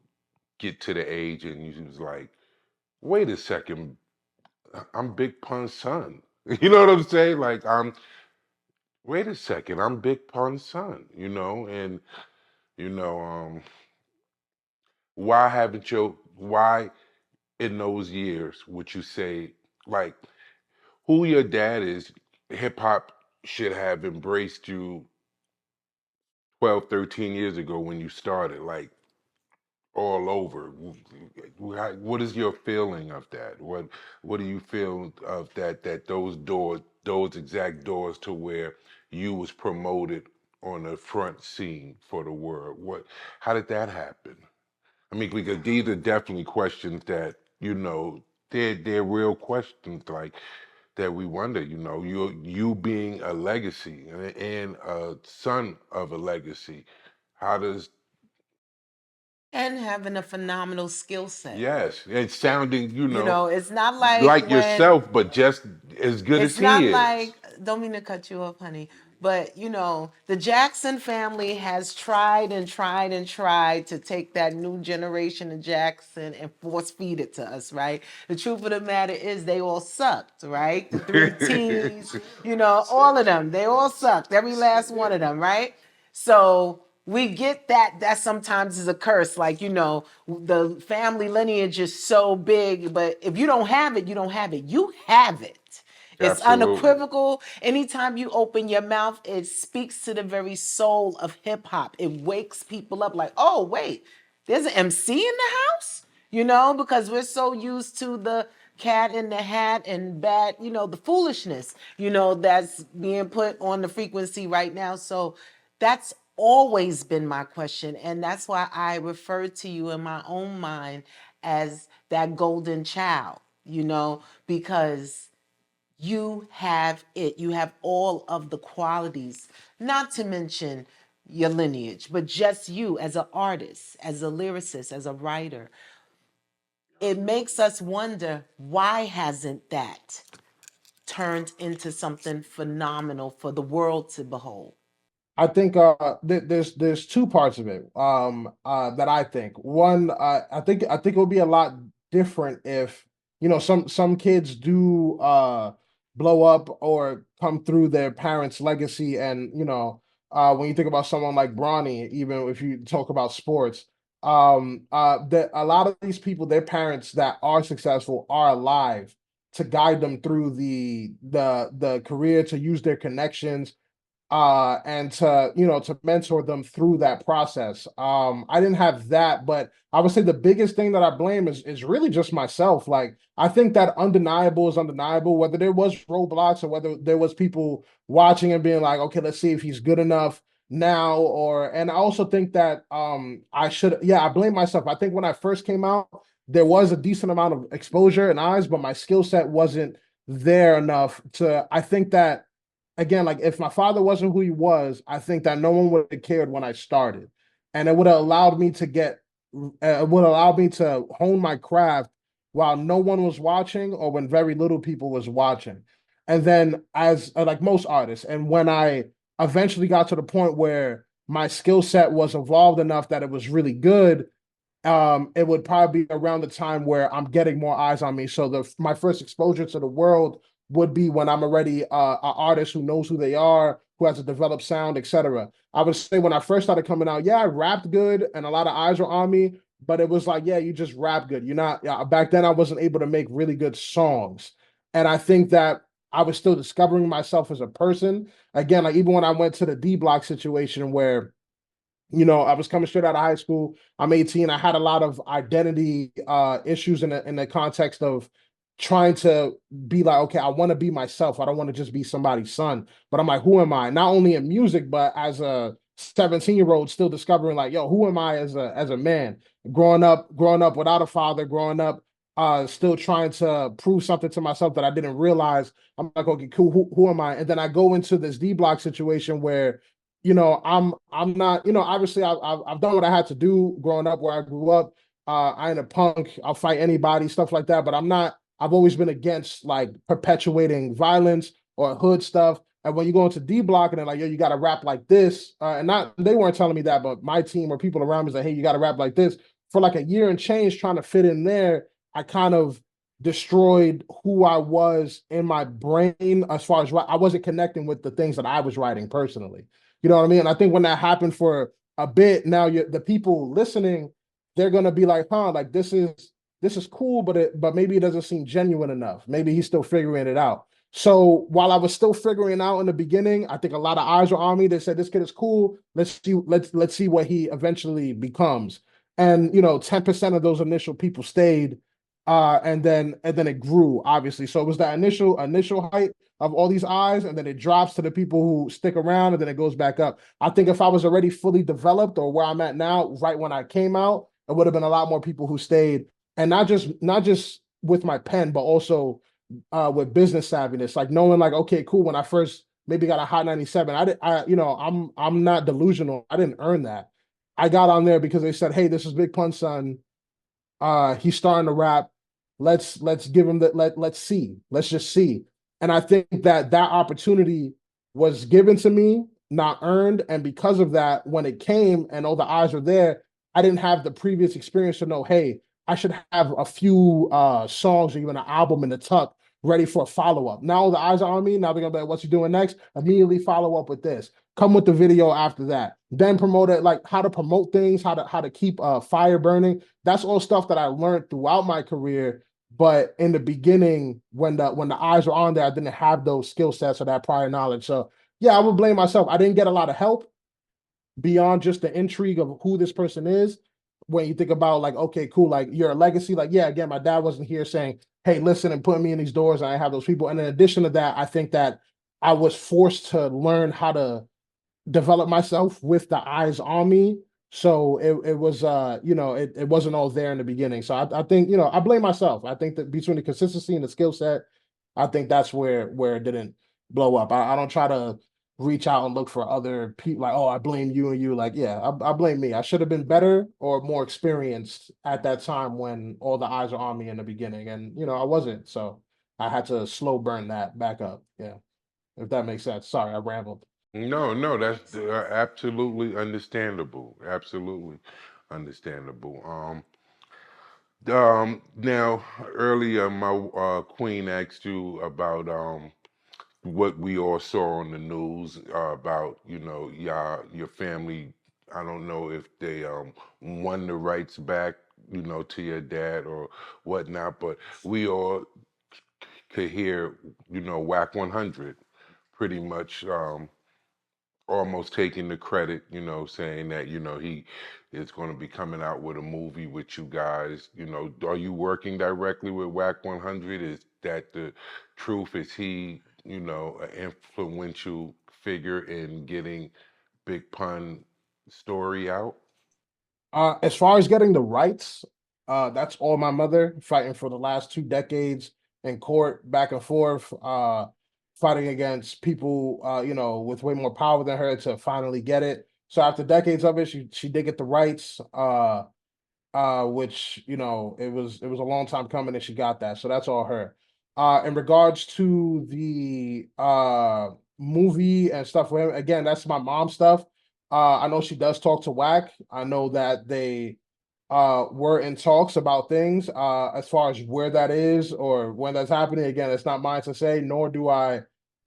get to the age and you was like, wait a second, I'm Big Pun's son. You know what I'm saying? Like, wait a second, I'm Big Pun's son, and, you know, um, why in those years would you say, like, who your dad is, hip hop should have embraced you 12, 13 years ago when you started, like, all over. What is your feeling of that? What do you feel of that those doors, those exact doors to where you was promoted on the front scene for the world? How did that happen? I mean, because these are definitely questions that, they're real questions, like, that we wonder, you being a legacy and a son of a legacy. How does And having a phenomenal skill set. Yes, it's sounding, It's not like like when yourself, but just as good as it's he not is. like, don't mean to cut you off, honey, but the Jackson family has tried and tried and tried to take that new generation of Jackson and force feed it to us, right? The truth of the matter is they all sucked, right? The three T's, all of them, they all sucked, every last one of them, right? So we get that sometimes is a curse. Like, the family lineage is so big, but if you don't have it, you don't have it. You have it. It's Absolutely. unequivocal. Anytime you open your mouth, it speaks to the very soul of hip hop. It wakes people up like, oh, wait, there's an MC in the house? Because we're so used to the cat in the hat and bad, the foolishness, that's being put on the frequency right now. So that's always been my question. And that's why I refer to you in my own mind as that golden child, because you have it. You have all of the qualities, not to mention your lineage, but just you as an artist, as a lyricist, as a writer. It makes us wonder, why hasn't that turned into something phenomenal for the world to behold? I think there's two parts of it that I think. One, I think it would be a lot different if some kids do blow up or come through their parents' legacy, and when you think about someone like Bronny, even if you talk about sports, that a lot of these people, their parents that are successful are alive to guide them through the career, to use their connections, and to mentor them through that process. I didn't have that, but I would say the biggest thing that I blame is really just myself. Like, I think that undeniable is undeniable, whether there was roadblocks or whether there was people watching and being like, okay, let's see if he's good enough now. Or and I also think that I should, yeah, I blame myself. I think when I first came out, there was a decent amount of exposure and eyes, but my skill set wasn't there enough to, I think that, again, like, if my father wasn't who he was, I think that no one would have cared when I started. And it would have allowed me to it would allow me to hone my craft while no one was watching, or when very little people was watching. And then, as like most artists, and when I eventually got to the point where my skill set was evolved enough that it was really good, it would probably be around the time where I'm getting more eyes on me. So my first exposure to the world would be when I'm already an artist who knows who they are, who has a developed sound, etc. I would say when I first started coming out, yeah, I rapped good and a lot of eyes were on me, but it was like, yeah, you just rap good. You're not. Yeah, back then I wasn't able to make really good songs, and I think that I was still discovering myself as a person. Again, like, even when I went to the D Block situation where I was coming straight out of high school. I'm 18. I had a lot of identity issues in the context of trying to be like, okay, I want to be myself. I don't want to just be somebody's son. But I'm like, who am I? Not only in music, but as a 17-year-old, still discovering, like, yo, who am I as a man? Growing up without a father, growing up still trying to prove something to myself that I didn't realize. I'm like, okay, cool, who am I? And then I go into this D Block situation where I'm not, obviously I've done what I had to do growing up where I grew up. I ain't a punk. I'll fight anybody, stuff like that. But I'm not. I've always been against, like, perpetuating violence or hood stuff. And when you go into D Block and they're like, yo, you got to rap like this, and not they weren't telling me that, but my team or people around me is like, hey, you got to rap like this. For like a year and change, trying to fit in there, I kind of destroyed who I was in my brain as far as I wasn't connecting with the things that I was writing personally. You know what I mean? And I think when that happened for a bit, now the people listening, they're gonna be like, huh, like, this is cool, but maybe it doesn't seem genuine enough. Maybe he's still figuring it out. So while I was still figuring it out in the beginning, I think a lot of eyes were on me. They said, this kid is cool. Let's see what he eventually becomes. And 10% of those initial people stayed, and then it grew, obviously. So it was that initial height of all these eyes, and then it drops to the people who stick around, and then it goes back up. I think if I was already fully developed, or where I'm at now, right when I came out, it would have been a lot more people who stayed, and not just with my pen, but also with business savviness, like knowing, like, okay, cool. When I first maybe got a hot 97, I'm not delusional. I didn't earn that. I got on there because they said, hey, this is Big Pun's son. He's starting to rap. Let's give him that. Let's see. Let's just see. And I think that opportunity was given to me, not earned. And because of that, when it came and all the eyes were there, I didn't have the previous experience to know, hey, I should have a few songs or even an album in the tuck ready for a follow-up. Now all the eyes are on me. Now they're gonna be like, what's he doing next? Immediately follow up with this. Come with the video after that. Then promote it, like how to promote things, how to keep fire burning. That's all stuff that I learned throughout my career But in the beginning, when the eyes were on there, I didn't have those skill sets or that prior knowledge. So yeah, I would blame myself. I didn't get a lot of help beyond just the intrigue of who this person is. When you think about like, okay, cool, like you're a legacy, like yeah, again, my dad wasn't here saying, hey, listen and putting me in these doors, and I have those people. And in addition to that, I think that I was forced to learn how to develop myself with the eyes on me. So it was it wasn't all there in the beginning. So I think, I blame myself. I think that between the consistency and the skill set, I think that's where it didn't blow up. I don't try to reach out and look for other people like, oh, I blame you and you. Like, yeah, I blame me. I should have been better or more experienced at that time when all the eyes are on me in the beginning. And I wasn't. So I had to slow burn that back up. Yeah, if that makes sense. Sorry, I rambled. No, no, that's absolutely understandable. Absolutely understandable. Now earlier, my queen asked you about what we all saw on the news about your family. I don't know if they won the rights back, to your dad or whatnot, but we all could hear, Whack 100 pretty much almost taking the credit, saying that, he is going to be coming out with a movie with you guys. Are you working directly with Whack 100? Is that the truth? Is he, an influential figure in getting Big Pun story out? As far as getting the rights, that's all my mother fighting for the last 2 decades in court, back and forth, fighting against people, with way more power than her to finally get it. So after decades of it, she did get the rights. Which it was a long time coming, and she got that. So that's all her. In regards to the movie and stuff for him, again, that's my mom's stuff. I know she does talk to Whack. I know that they were in talks about things. As far as where that is or when that's happening, again, it's not mine to say, nor do I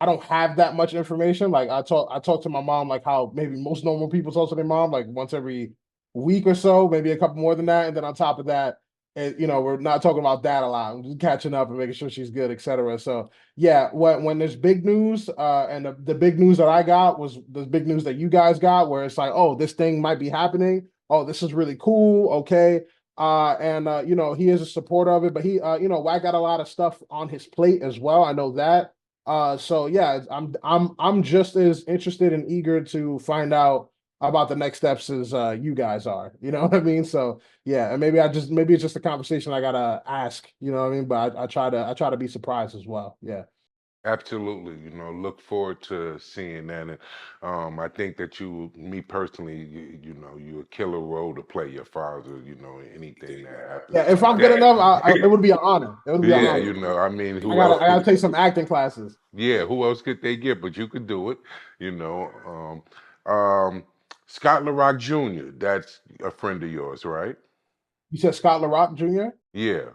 don't have that much information. Like I talk to my mom like how maybe most normal people talk to their mom, like once every week or so, maybe a couple more than that. And then on top of that, we're not talking about that a lot. We're just catching up and making sure she's good, etc. So yeah, when there's big news, and the big news that I got was the big news that you guys got, where it's like, oh, this thing might be happening. Oh, this is really cool. Okay. And he is a supporter of it, but he Wack got a lot of stuff on his plate as well. I know that. So yeah, I'm just as interested and eager to find out about the next steps as you guys are. You know what I mean? So yeah, and maybe it's just a conversation I gotta ask. You know what I mean? But I try to be surprised as well. Yeah. Absolutely, look forward to seeing that. And I think that me personally, you're a killer role to play your father, anything that happens Yeah. If like I'm good that. enough, it would be an honor. It would be an Yeah, honor. I mean, I who gotta else I gotta could, take some acting classes. yeah, who else could they get? But you could do it, you know. Scott LaRock Jr., that's a friend of yours, right? You said Scott LaRock Jr.? Yeah.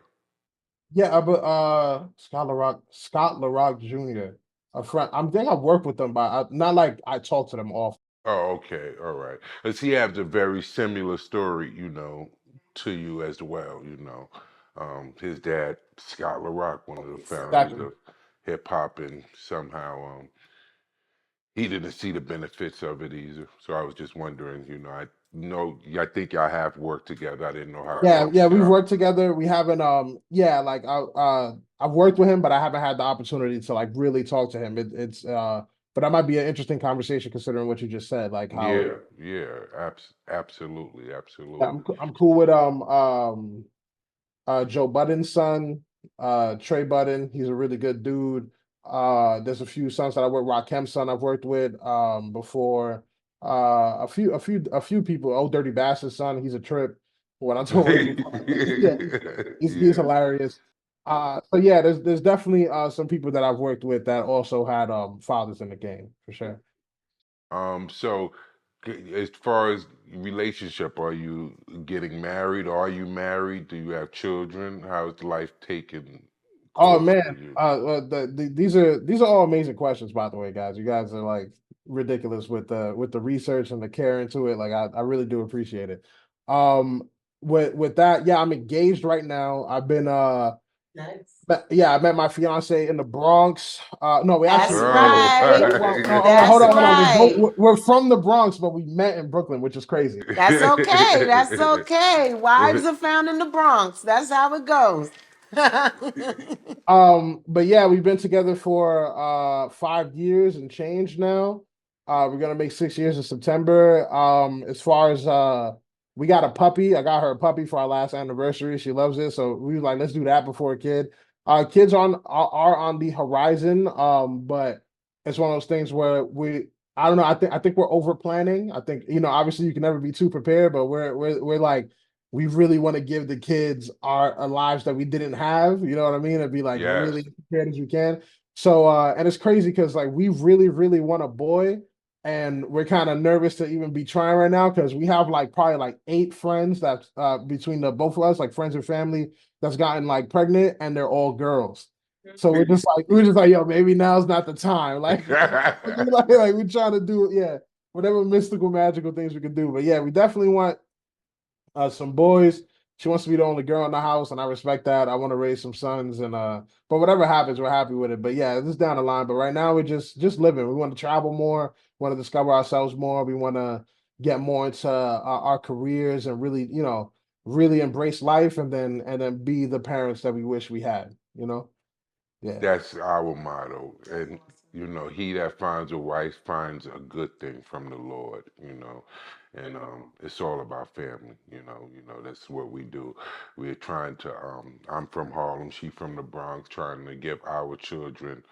Yeah, but Scott LaRock Jr. A friend. I think I've worked with them, but not like I talk to them often. Oh, okay, all right. Because he has a very similar story, to you as well, His dad, Scott LaRock, one of the founders Exactly. of hip hop, and somehow he didn't see the benefits of it either. So I was just wondering, I think y'all have worked together. I didn't know how Yeah, close yeah, we've y'all. worked together. We haven't yeah, like I've worked with him, but I haven't had the opportunity to like really talk to him. It's but that might be an interesting conversation considering what you just said, like how Yeah, yeah, absolutely, I'm absolutely. I'm cool with Joe Budden's son, Trey Budden. He's a really good dude. There's a few sons that I work. Rakem's son I've worked with before. A few people. Oh, Dirty Bastard's son. He's a trip. When I told him, yeah, he's Yeah. hilarious. So yeah, there's definitely some people that I've worked with that also had fathers in the game for sure. So as far as relationship, are you getting married? Are you married? Do you have children? How's life taking Oh course man, for you? these are all amazing questions, by the way, guys. You guys are like ridiculous with the research and the care into it. Like I really do appreciate it. Um, with that, yeah, I'm engaged right now. I've been Nice. But yeah, I met my fiance in the Bronx. No, we That's actually no, Oh, right. well, no, That's hold on. right. We're from the Bronx, but we met in Brooklyn, which is crazy. That's okay. That's okay. Wives are found in the Bronx. That's how it goes. But yeah, we've been together for 5 years and change now. We're gonna make 6 years in September. As far as we got a puppy. I got her a puppy for our last anniversary. She loves it, so we was like, let's do that before a kid. Kids are on the horizon. But it's one of those things where we I don't know. I think we're over planning. I think, obviously you can never be too prepared, but we're like we really want to give the kids our lives that we didn't have. You know what I mean? And be like yes. really prepared as we can. So and it's crazy because like we really, really want a boy, and we're kind of nervous to even be trying right now because we have like probably like 8 friends that between the both of us, like friends and family, that's gotten like pregnant, and they're all girls. So we're just like, yo, maybe now's not the time. Like, like we're trying to do, yeah, whatever mystical, magical things we can do. But yeah, we definitely want some boys. She wants to be the only girl in the house, and I respect that. I want to raise some sons, and but whatever happens, we're happy with it. But yeah, this is down the line. But right now, we're just living. We want to travel more. Want to discover ourselves more. We want to get more into our careers and really, really embrace life, and then be the parents that we wish we had. Yeah, That's our motto. And, he that finds a wife finds a good thing from the Lord. And it's all about family. That's what we do. We're trying to, I'm from Harlem, she from the Bronx, trying to give our children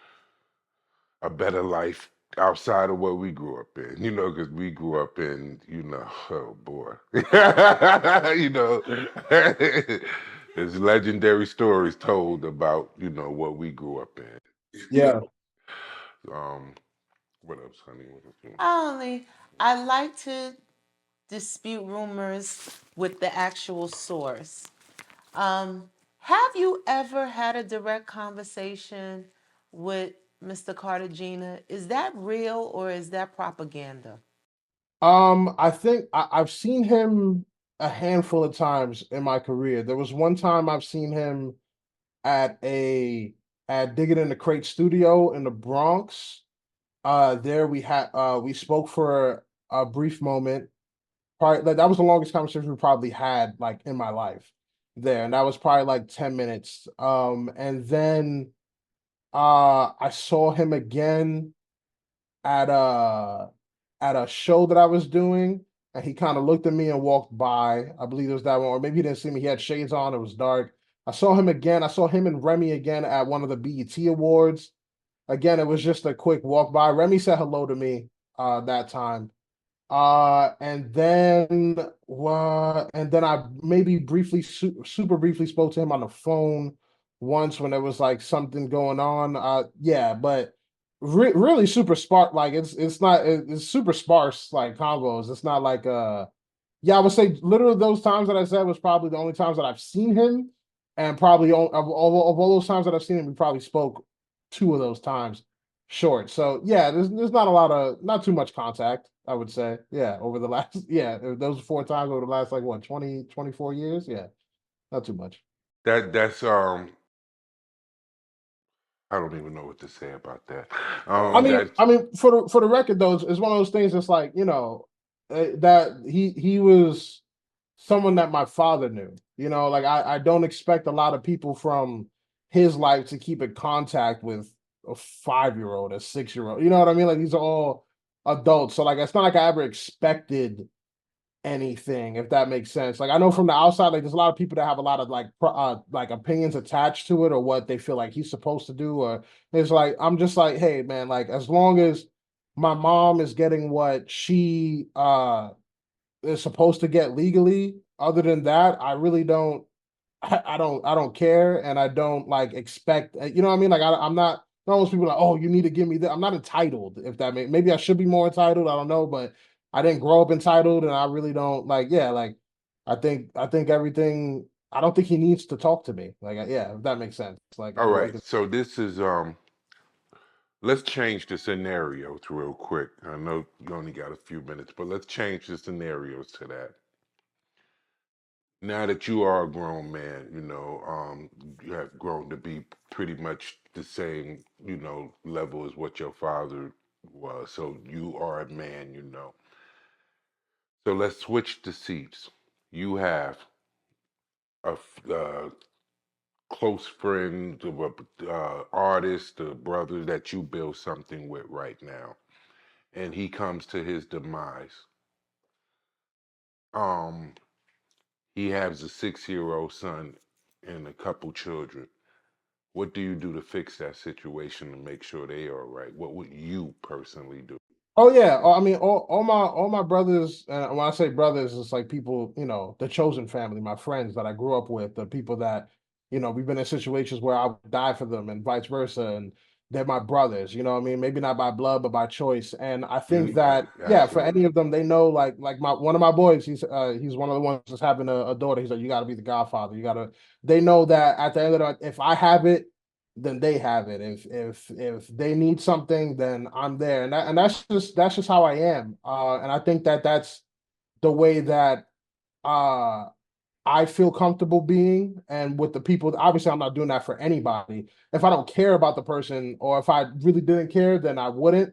a better life outside of what we grew up in, because we grew up in, oh boy, you know, there's legendary stories told about, what we grew up in. You yeah. know, um, what else, honey? What else? Only I like to dispute rumors with the actual source. Um, have you ever had a direct conversation with Mr. Cartagena? Is that real or is that propaganda? I think I've seen him a handful of times in my career. There was one time I've seen him at a at Dig It in the Crate studio in the Bronx. There we spoke for a brief moment. Probably that was the longest conversation we probably had like in my life there, and that was probably like 10 minutes. And then I saw him again at a at a show that I was doing, and he kind of looked at me and walked by. I believe it was that one, or maybe he didn't see me. He had shades on. It was dark. I saw him again. I saw him and Remy again at one of the BET Awards. Again, it was just a quick walk by. Remy said hello to me that time. And then I maybe super briefly spoke to him on the phone once when there was like something going on. Yeah, but really super sparse. Like it's super sparse like combos. It's not like yeah, I would say literally those times that I said was probably the only times that I've seen him, and probably of all those times that I've seen him, we probably spoke 2 of those times short. So yeah, there's not too much contact, I would say. Yeah, over the last yeah, those 4 times over the last like what 20 24 years. Yeah, not too much. That's I don't even know what to say about that. I mean, That's I mean, for the record though, it's one of those things that's like, that he was someone that my father knew. Like I don't expect a lot of people from his life to keep in contact with a 5 year old, a 6 year old. You know what I mean? Like these are all adults. So like it's not like I ever expected anything, if that makes sense. Like I know from the outside, like there's a lot of people that have a lot of like opinions attached to it or what they feel like he's supposed to do. Or it's like I'm just like, hey man, like as long as my mom is getting what she is supposed to get legally, other than that, I really don't I don't care, and I don't like expect, you know what I mean? Like I'm not those people like, oh, you need to give me that. I'm not entitled, if that maybe I should be more entitled. I don't know, but I didn't grow up entitled, and I really don't like, yeah, like I think everything. I don't think he needs to talk to me. Like, yeah, if that makes sense. Like, I all don't right. think it's So this is let's change the scenarios real quick. I know you only got a few minutes, but let's change the scenarios to that. Now that you are a grown man, you have grown to be pretty much the same, level as what your father was. So you are a man, you know. So let's switch the seats. You have a close friend, artist, a brother that you build something with right now, and he comes to his demise. Um, he has a 6-year-old son and a couple children. What do you do to fix that situation and make sure they are all right? What would you personally do? Oh yeah, I mean, all my brothers. And when I say brothers, it's like people, the chosen family, my friends that I grew up with, the people that, we've been in situations where I would die for them, and vice versa, and they're my brothers. You know what I mean? Maybe not by blood, but by choice. And I think that, yeah, for Absolutely. any of them, they know, like my one of my boys, he's one of the ones that's having a daughter. He's like, you got to be the godfather. You got to. They know that at the end of the, if I have it, then they have it. If they need something, then I'm there, and that's just how I am. And I think that that's the way that uh I feel comfortable being, and with the people. Obviously, I'm not doing that for anybody. If I don't care about the person, or if I really didn't care, then I wouldn't.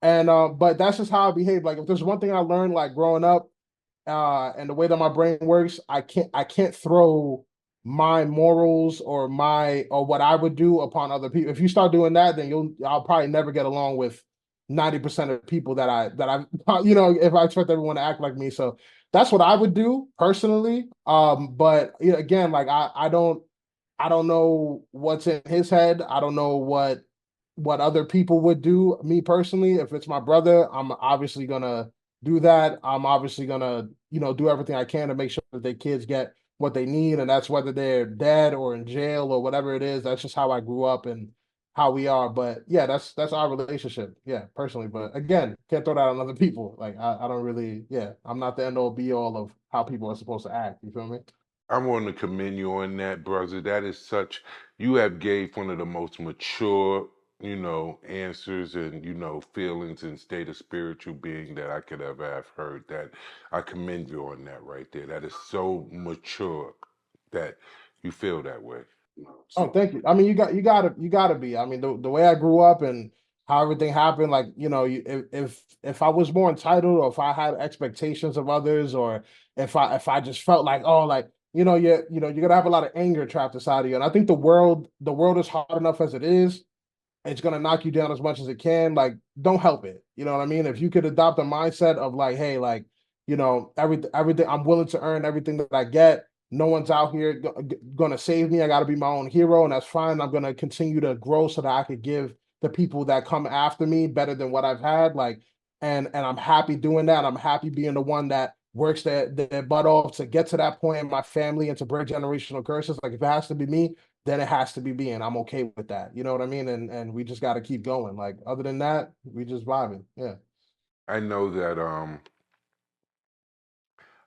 And but that's just how I behave. Like if there's one thing I learned, like growing up, and the way that my brain works, I can't throw my morals or what I would do upon other people. If you start doing that, then I'll probably never get along with 90% of people that I if I expect everyone to act like me. So that's what I would do personally. But again, like I don't know what's in his head. I don't know what other people would do. Me personally, if it's my brother, I'm obviously gonna do that. I'm obviously gonna, do everything I can to make sure that their kids get what they need, and that's whether they're dead or in jail or whatever it is. That's just how I grew up and how we are. But yeah, that's our relationship. Yeah, personally. But again, can't throw that on other people. Like I don't really, yeah, I'm not the end all be all of how people are supposed to act. You feel me? I want to commend you on that, brother. That is such, you have gave one of the most mature, answers and, feelings and state of spiritual being that I could ever have heard. That I commend you on that right there. That is so mature that you feel that way. Oh, So thank you. I mean, you gotta be. I mean, the way I grew up and how everything happened, like, if I was more entitled, or if I had expectations of others, or if I just felt like, oh, like, you're gonna have a lot of anger trapped inside of you. And I think the world is hard enough as it is. It's gonna knock you down as much as it can. Like, don't help it. You know what I mean? If you could adopt a mindset of like, hey, like, everything I'm willing to earn everything that I get. No one's out here gonna save me. I got to be my own hero, and that's fine. I'm gonna continue to grow so that I could give the people that come after me better than what I've had. Like, and I'm happy doing that. I'm happy being the one that works their butt off to get to that point in my family and to break generational curses. Like, if it has to be me, then it has to be me, and I'm okay with that. You know what I mean? And we just got to keep going. Like, other than that, we just vibing. Yeah. I know that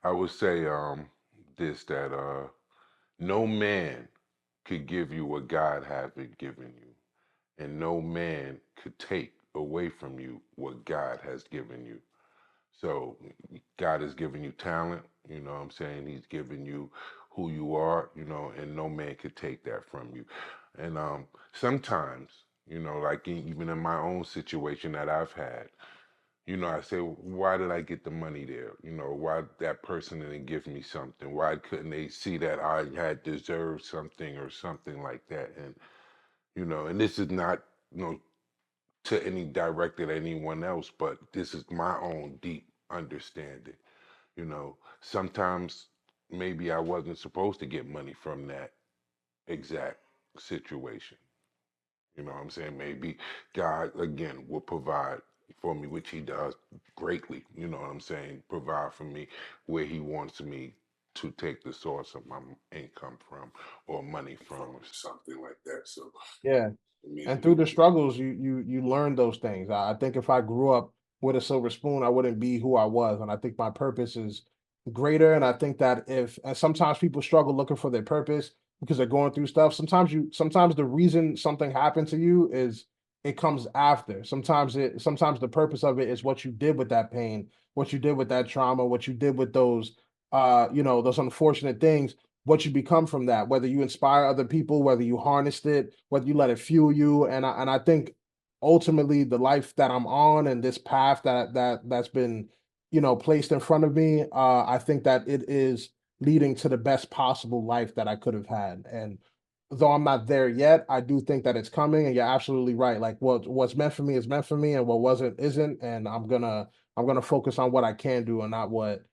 I would say this that no man could give you what God haven't given you, and no man could take away from you what God has given you. So God has given you talent, you know what I'm saying? He's given you who you are, and no man could take that from you. And sometimes, like even in my own situation that I've had, I say, why did I get the money there? Why that person didn't give me something? Why couldn't they see that I had deserved something or something like that? And this is not, to any directed at anyone else, but this is my own deep understanding. Sometimes maybe I wasn't supposed to get money from that exact situation. You know what I'm saying? Maybe God, again, will provide for me, which He does greatly. You know what I'm saying? Provide for me where He wants me to take the source of my income from or money from or something like that. So, Yeah. I mean, And through the struggles, you learn those things. I think if I grew up with a silver spoon, I wouldn't be who I was. And I think my purpose is greater. And I think that if and sometimes people struggle looking for their purpose because they're going through stuff. Sometimes the reason something happened to you is it comes after. Sometimes the purpose of it is what you did with that pain, what you did with that trauma, what you did with those unfortunate things, what you become from that, whether you inspire other people, whether you harnessed it, whether you let it fuel you. And I think ultimately the life that I'm on and this path that's been, placed in front of me, I think that it is leading to the best possible life that I could have had. And though I'm not there yet, I do think that it's coming. And you're absolutely right. Like what's meant for me is meant for me, and what wasn't isn't. And I'm gonna focus on what I can do and not what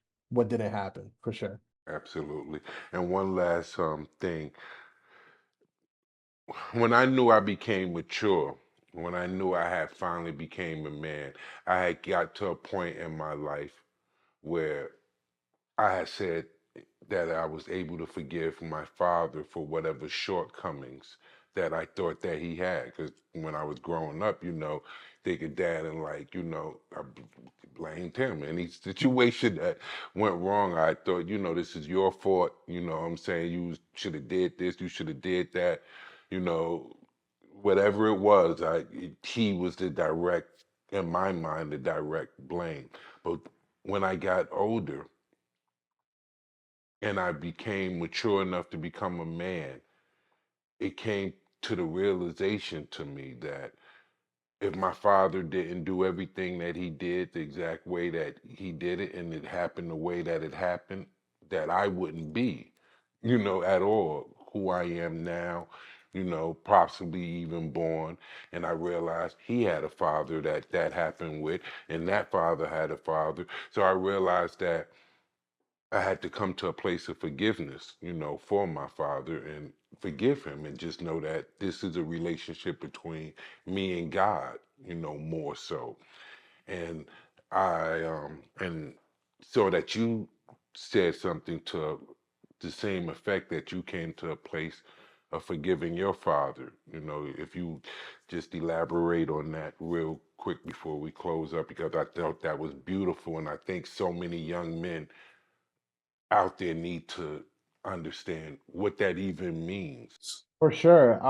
didn't happen for sure. Absolutely. And one last thing. When I knew I became mature, when I knew I had finally became a man, I had got to a point in my life where I had said that I was able to forgive my father for whatever shortcomings that I thought that he had. Because when I was growing up, thinking dad and like, I blamed him. Any situation that went wrong, I thought, this is your fault. What I'm saying, you should have did this, you should have did that. You know, whatever it was, he was the direct, in my mind, the direct blame. But when I got older, and I became mature enough to become a man, it came to the realization to me that if my father didn't do everything that he did the exact way that he did it and it happened the way that it happened, that I wouldn't be, at all who I am now, possibly even born. And I realized he had a father that happened with, and that father had a father. So I realized that I had to come to a place of forgiveness, for my father and forgive him and just know that this is a relationship between me and God, more so. And and so that you said something to the same effect that you came to a place of forgiving your father. If you just elaborate on that real quick before we close up, because I thought that was beautiful. And I think so many young men out there need to understand what that even means. For sure.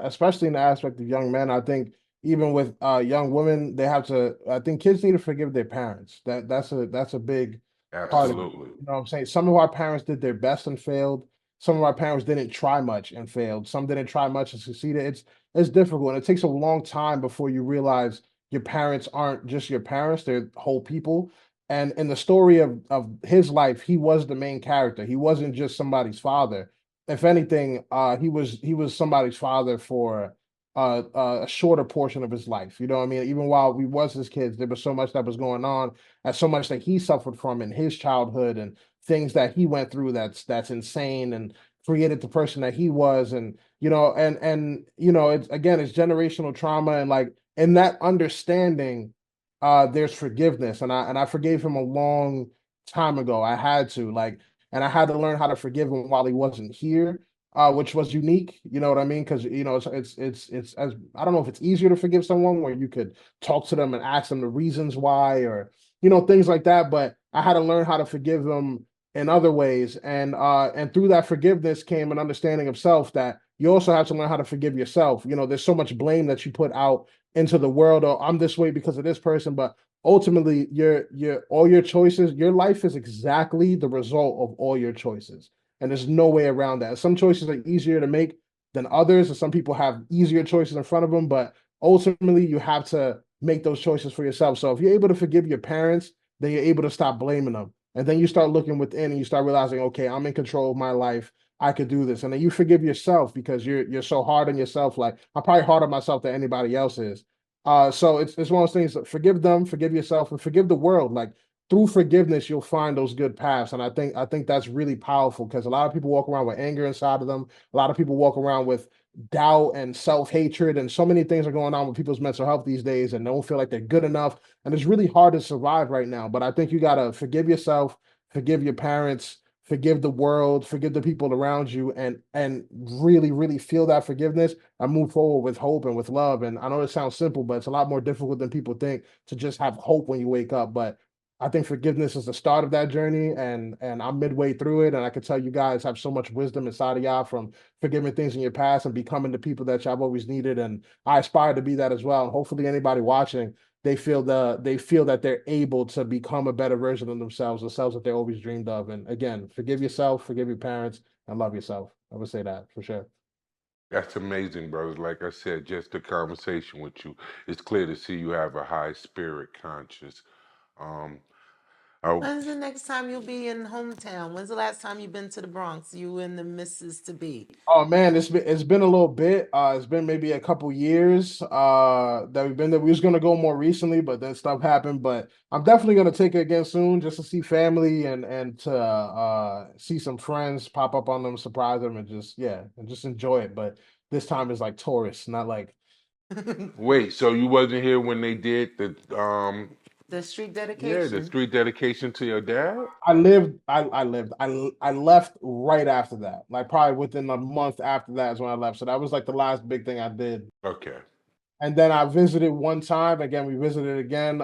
Especially in the aspect of young men, I think even with young women, they have to. I think kids need to forgive their parents. That's a big part of it. Absolutely. You know what I'm saying? Some of our parents did their best and failed. Some of our parents didn't try much and failed. Some didn't try much and succeeded. It's difficult, and it takes a long time before you realize your parents aren't just your parents; they're whole people. And in the story of his life, he was the main character. He wasn't just somebody's father. If anything, he was somebody's father for a shorter portion of his life. You know what I mean? Even while we was his kids, there was so much that was going on, and so much that he suffered from in his childhood, and things that he went through that's insane and created the person that he was. And it's again, it's generational trauma, and like in that understanding, there's forgiveness, and I forgave him a long time ago. I had to like and I had to learn how to forgive him while he wasn't here, which was unique. You know what I mean? Because it's as I don't know if it's easier to forgive someone where you could talk to them and ask them the reasons why, or things like that. But I had to learn how to forgive them in other ways, and through that forgiveness came an understanding of self that you also have to learn how to forgive yourself. There's so much blame that you put out into the world. Oh, I'm this way because of this person, but ultimately your all your choices, your life is exactly the result of all your choices, and there's no way around that. Some choices are easier to make than others, and some people have easier choices in front of them, but ultimately you have to make those choices for yourself. So if you're able to forgive your parents, then you're able to stop blaming them, and then you start looking within and you start realizing, okay, I'm in control of my life, I could do this. And then you forgive yourself because you're so hard on yourself. Like I'm probably harder on myself than anybody else is. So it's one of those things. Forgive them, forgive yourself, and forgive the world. Like through forgiveness, you'll find those good paths, and I think that's really powerful because a lot of people walk around with anger inside of them. A lot of people walk around with doubt and self hatred, and so many things are going on with people's mental health these days, and they don't feel like they're good enough, and it's really hard to survive right now. But I think you gotta forgive yourself, forgive your parents, forgive the world, forgive the people around you, and really, really feel that forgiveness and move forward with hope and with love. And I know it sounds simple, but it's a lot more difficult than people think to just have hope when you wake up. But I think forgiveness is the start of that journey, and I'm midway through it, and I can tell you guys have so much wisdom inside of y'all from forgiving things in your past and becoming the people that y'all always needed, and I aspire to be that as well. And hopefully, anybody watching, they feel that they're able to become a better version of themselves, the selves that they always dreamed of. And again, forgive yourself, forgive your parents, and love yourself. I would say that for sure. That's amazing, brothers. Like I said, just the conversation with you, it's clear to see you have a high spirit conscious. Um, I, When's the next time you'll be in hometown? When's the last time you've been to the Bronx? You and the missus to be. Oh man, it's been a little bit. It's been maybe a couple years that we've been there. We was gonna go more recently, but then stuff happened. But I'm definitely gonna take it again soon, just to see family and to see some friends, pop up on them, surprise them, and just yeah, and just enjoy it. But this time is like tourists, not like wait, so you wasn't here when they did The street the dedication. street dedication to your dad? I left right after that. Like probably within a month after that is when I left. So that was like the last big thing I did. Okay, And then I visited one time. Again, we visited again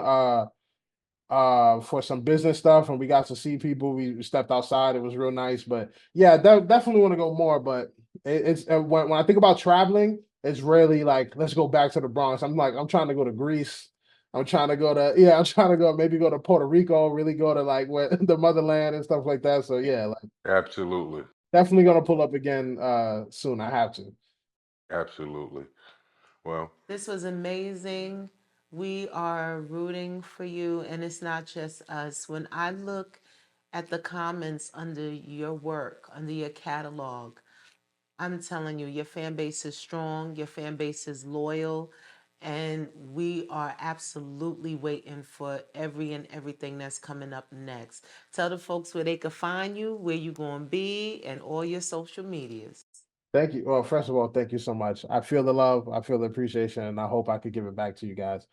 for some business stuff, and we got to see people. We stepped outside. It was real nice. But yeah, definitely want to go more. But it's when I think about traveling, it's really like let's go back to the Bronx. I'm like I'm trying to go to Greece. I'm trying to go to yeah. I'm trying to go maybe go to Puerto Rico. Really go to like where the motherland and stuff like that. So yeah, like absolutely, definitely gonna pull up again soon. I have to. absolutely. Well, This was amazing. We are rooting for you, and it's not just us. When I look at the comments under your work, under your catalog, I'm telling you, your fan base is strong, your fan base is loyal, and we are absolutely waiting for every and everything that's coming up next. Tell the folks where they can find you, where you going to be, and all your social medias. Thank you. Well, first of all, thank you so much. I feel the love, I feel the appreciation, and I hope I could give it back to you guys.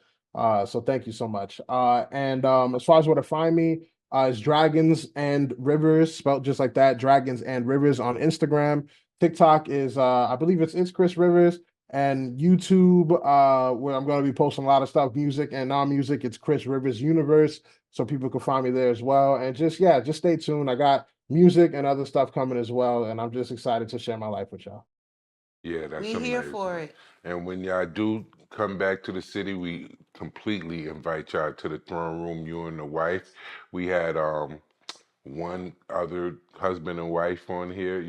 So thank you so much. And as far as where to find me, it's Dragons and Rivers, spelled just like that, Dragons and Rivers on Instagram. TikTok is I believe it's Chris Rivers, and YouTube, where I'm gonna be posting a lot of stuff, music and non-music, it's Chris Rivers Universe. So people can find me there as well. And just yeah, just stay tuned. I got music and other stuff coming as well. And I'm just excited to share my life with y'all. yeah, that's We here for amazing. it. And when y'all do come back to the city, we completely invite y'all to the throne room, you and the wife. We had one other husband and wife on here,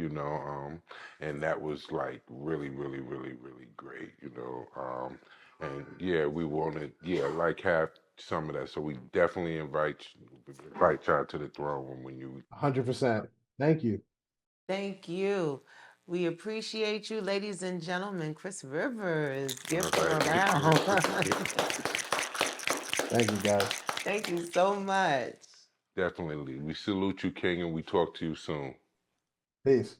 and that was like really, really, really, really great, and yeah, we wanted, yeah, like have some of that. So we definitely invite y'all to the throne room when you. 100%. Thank you. Thank you. We appreciate you, ladies and gentlemen. Chris Rivers, give All him a right. round. Thank you, guys. Thank you so much. Definitely. We salute you, King, and we talk to you soon. Peace.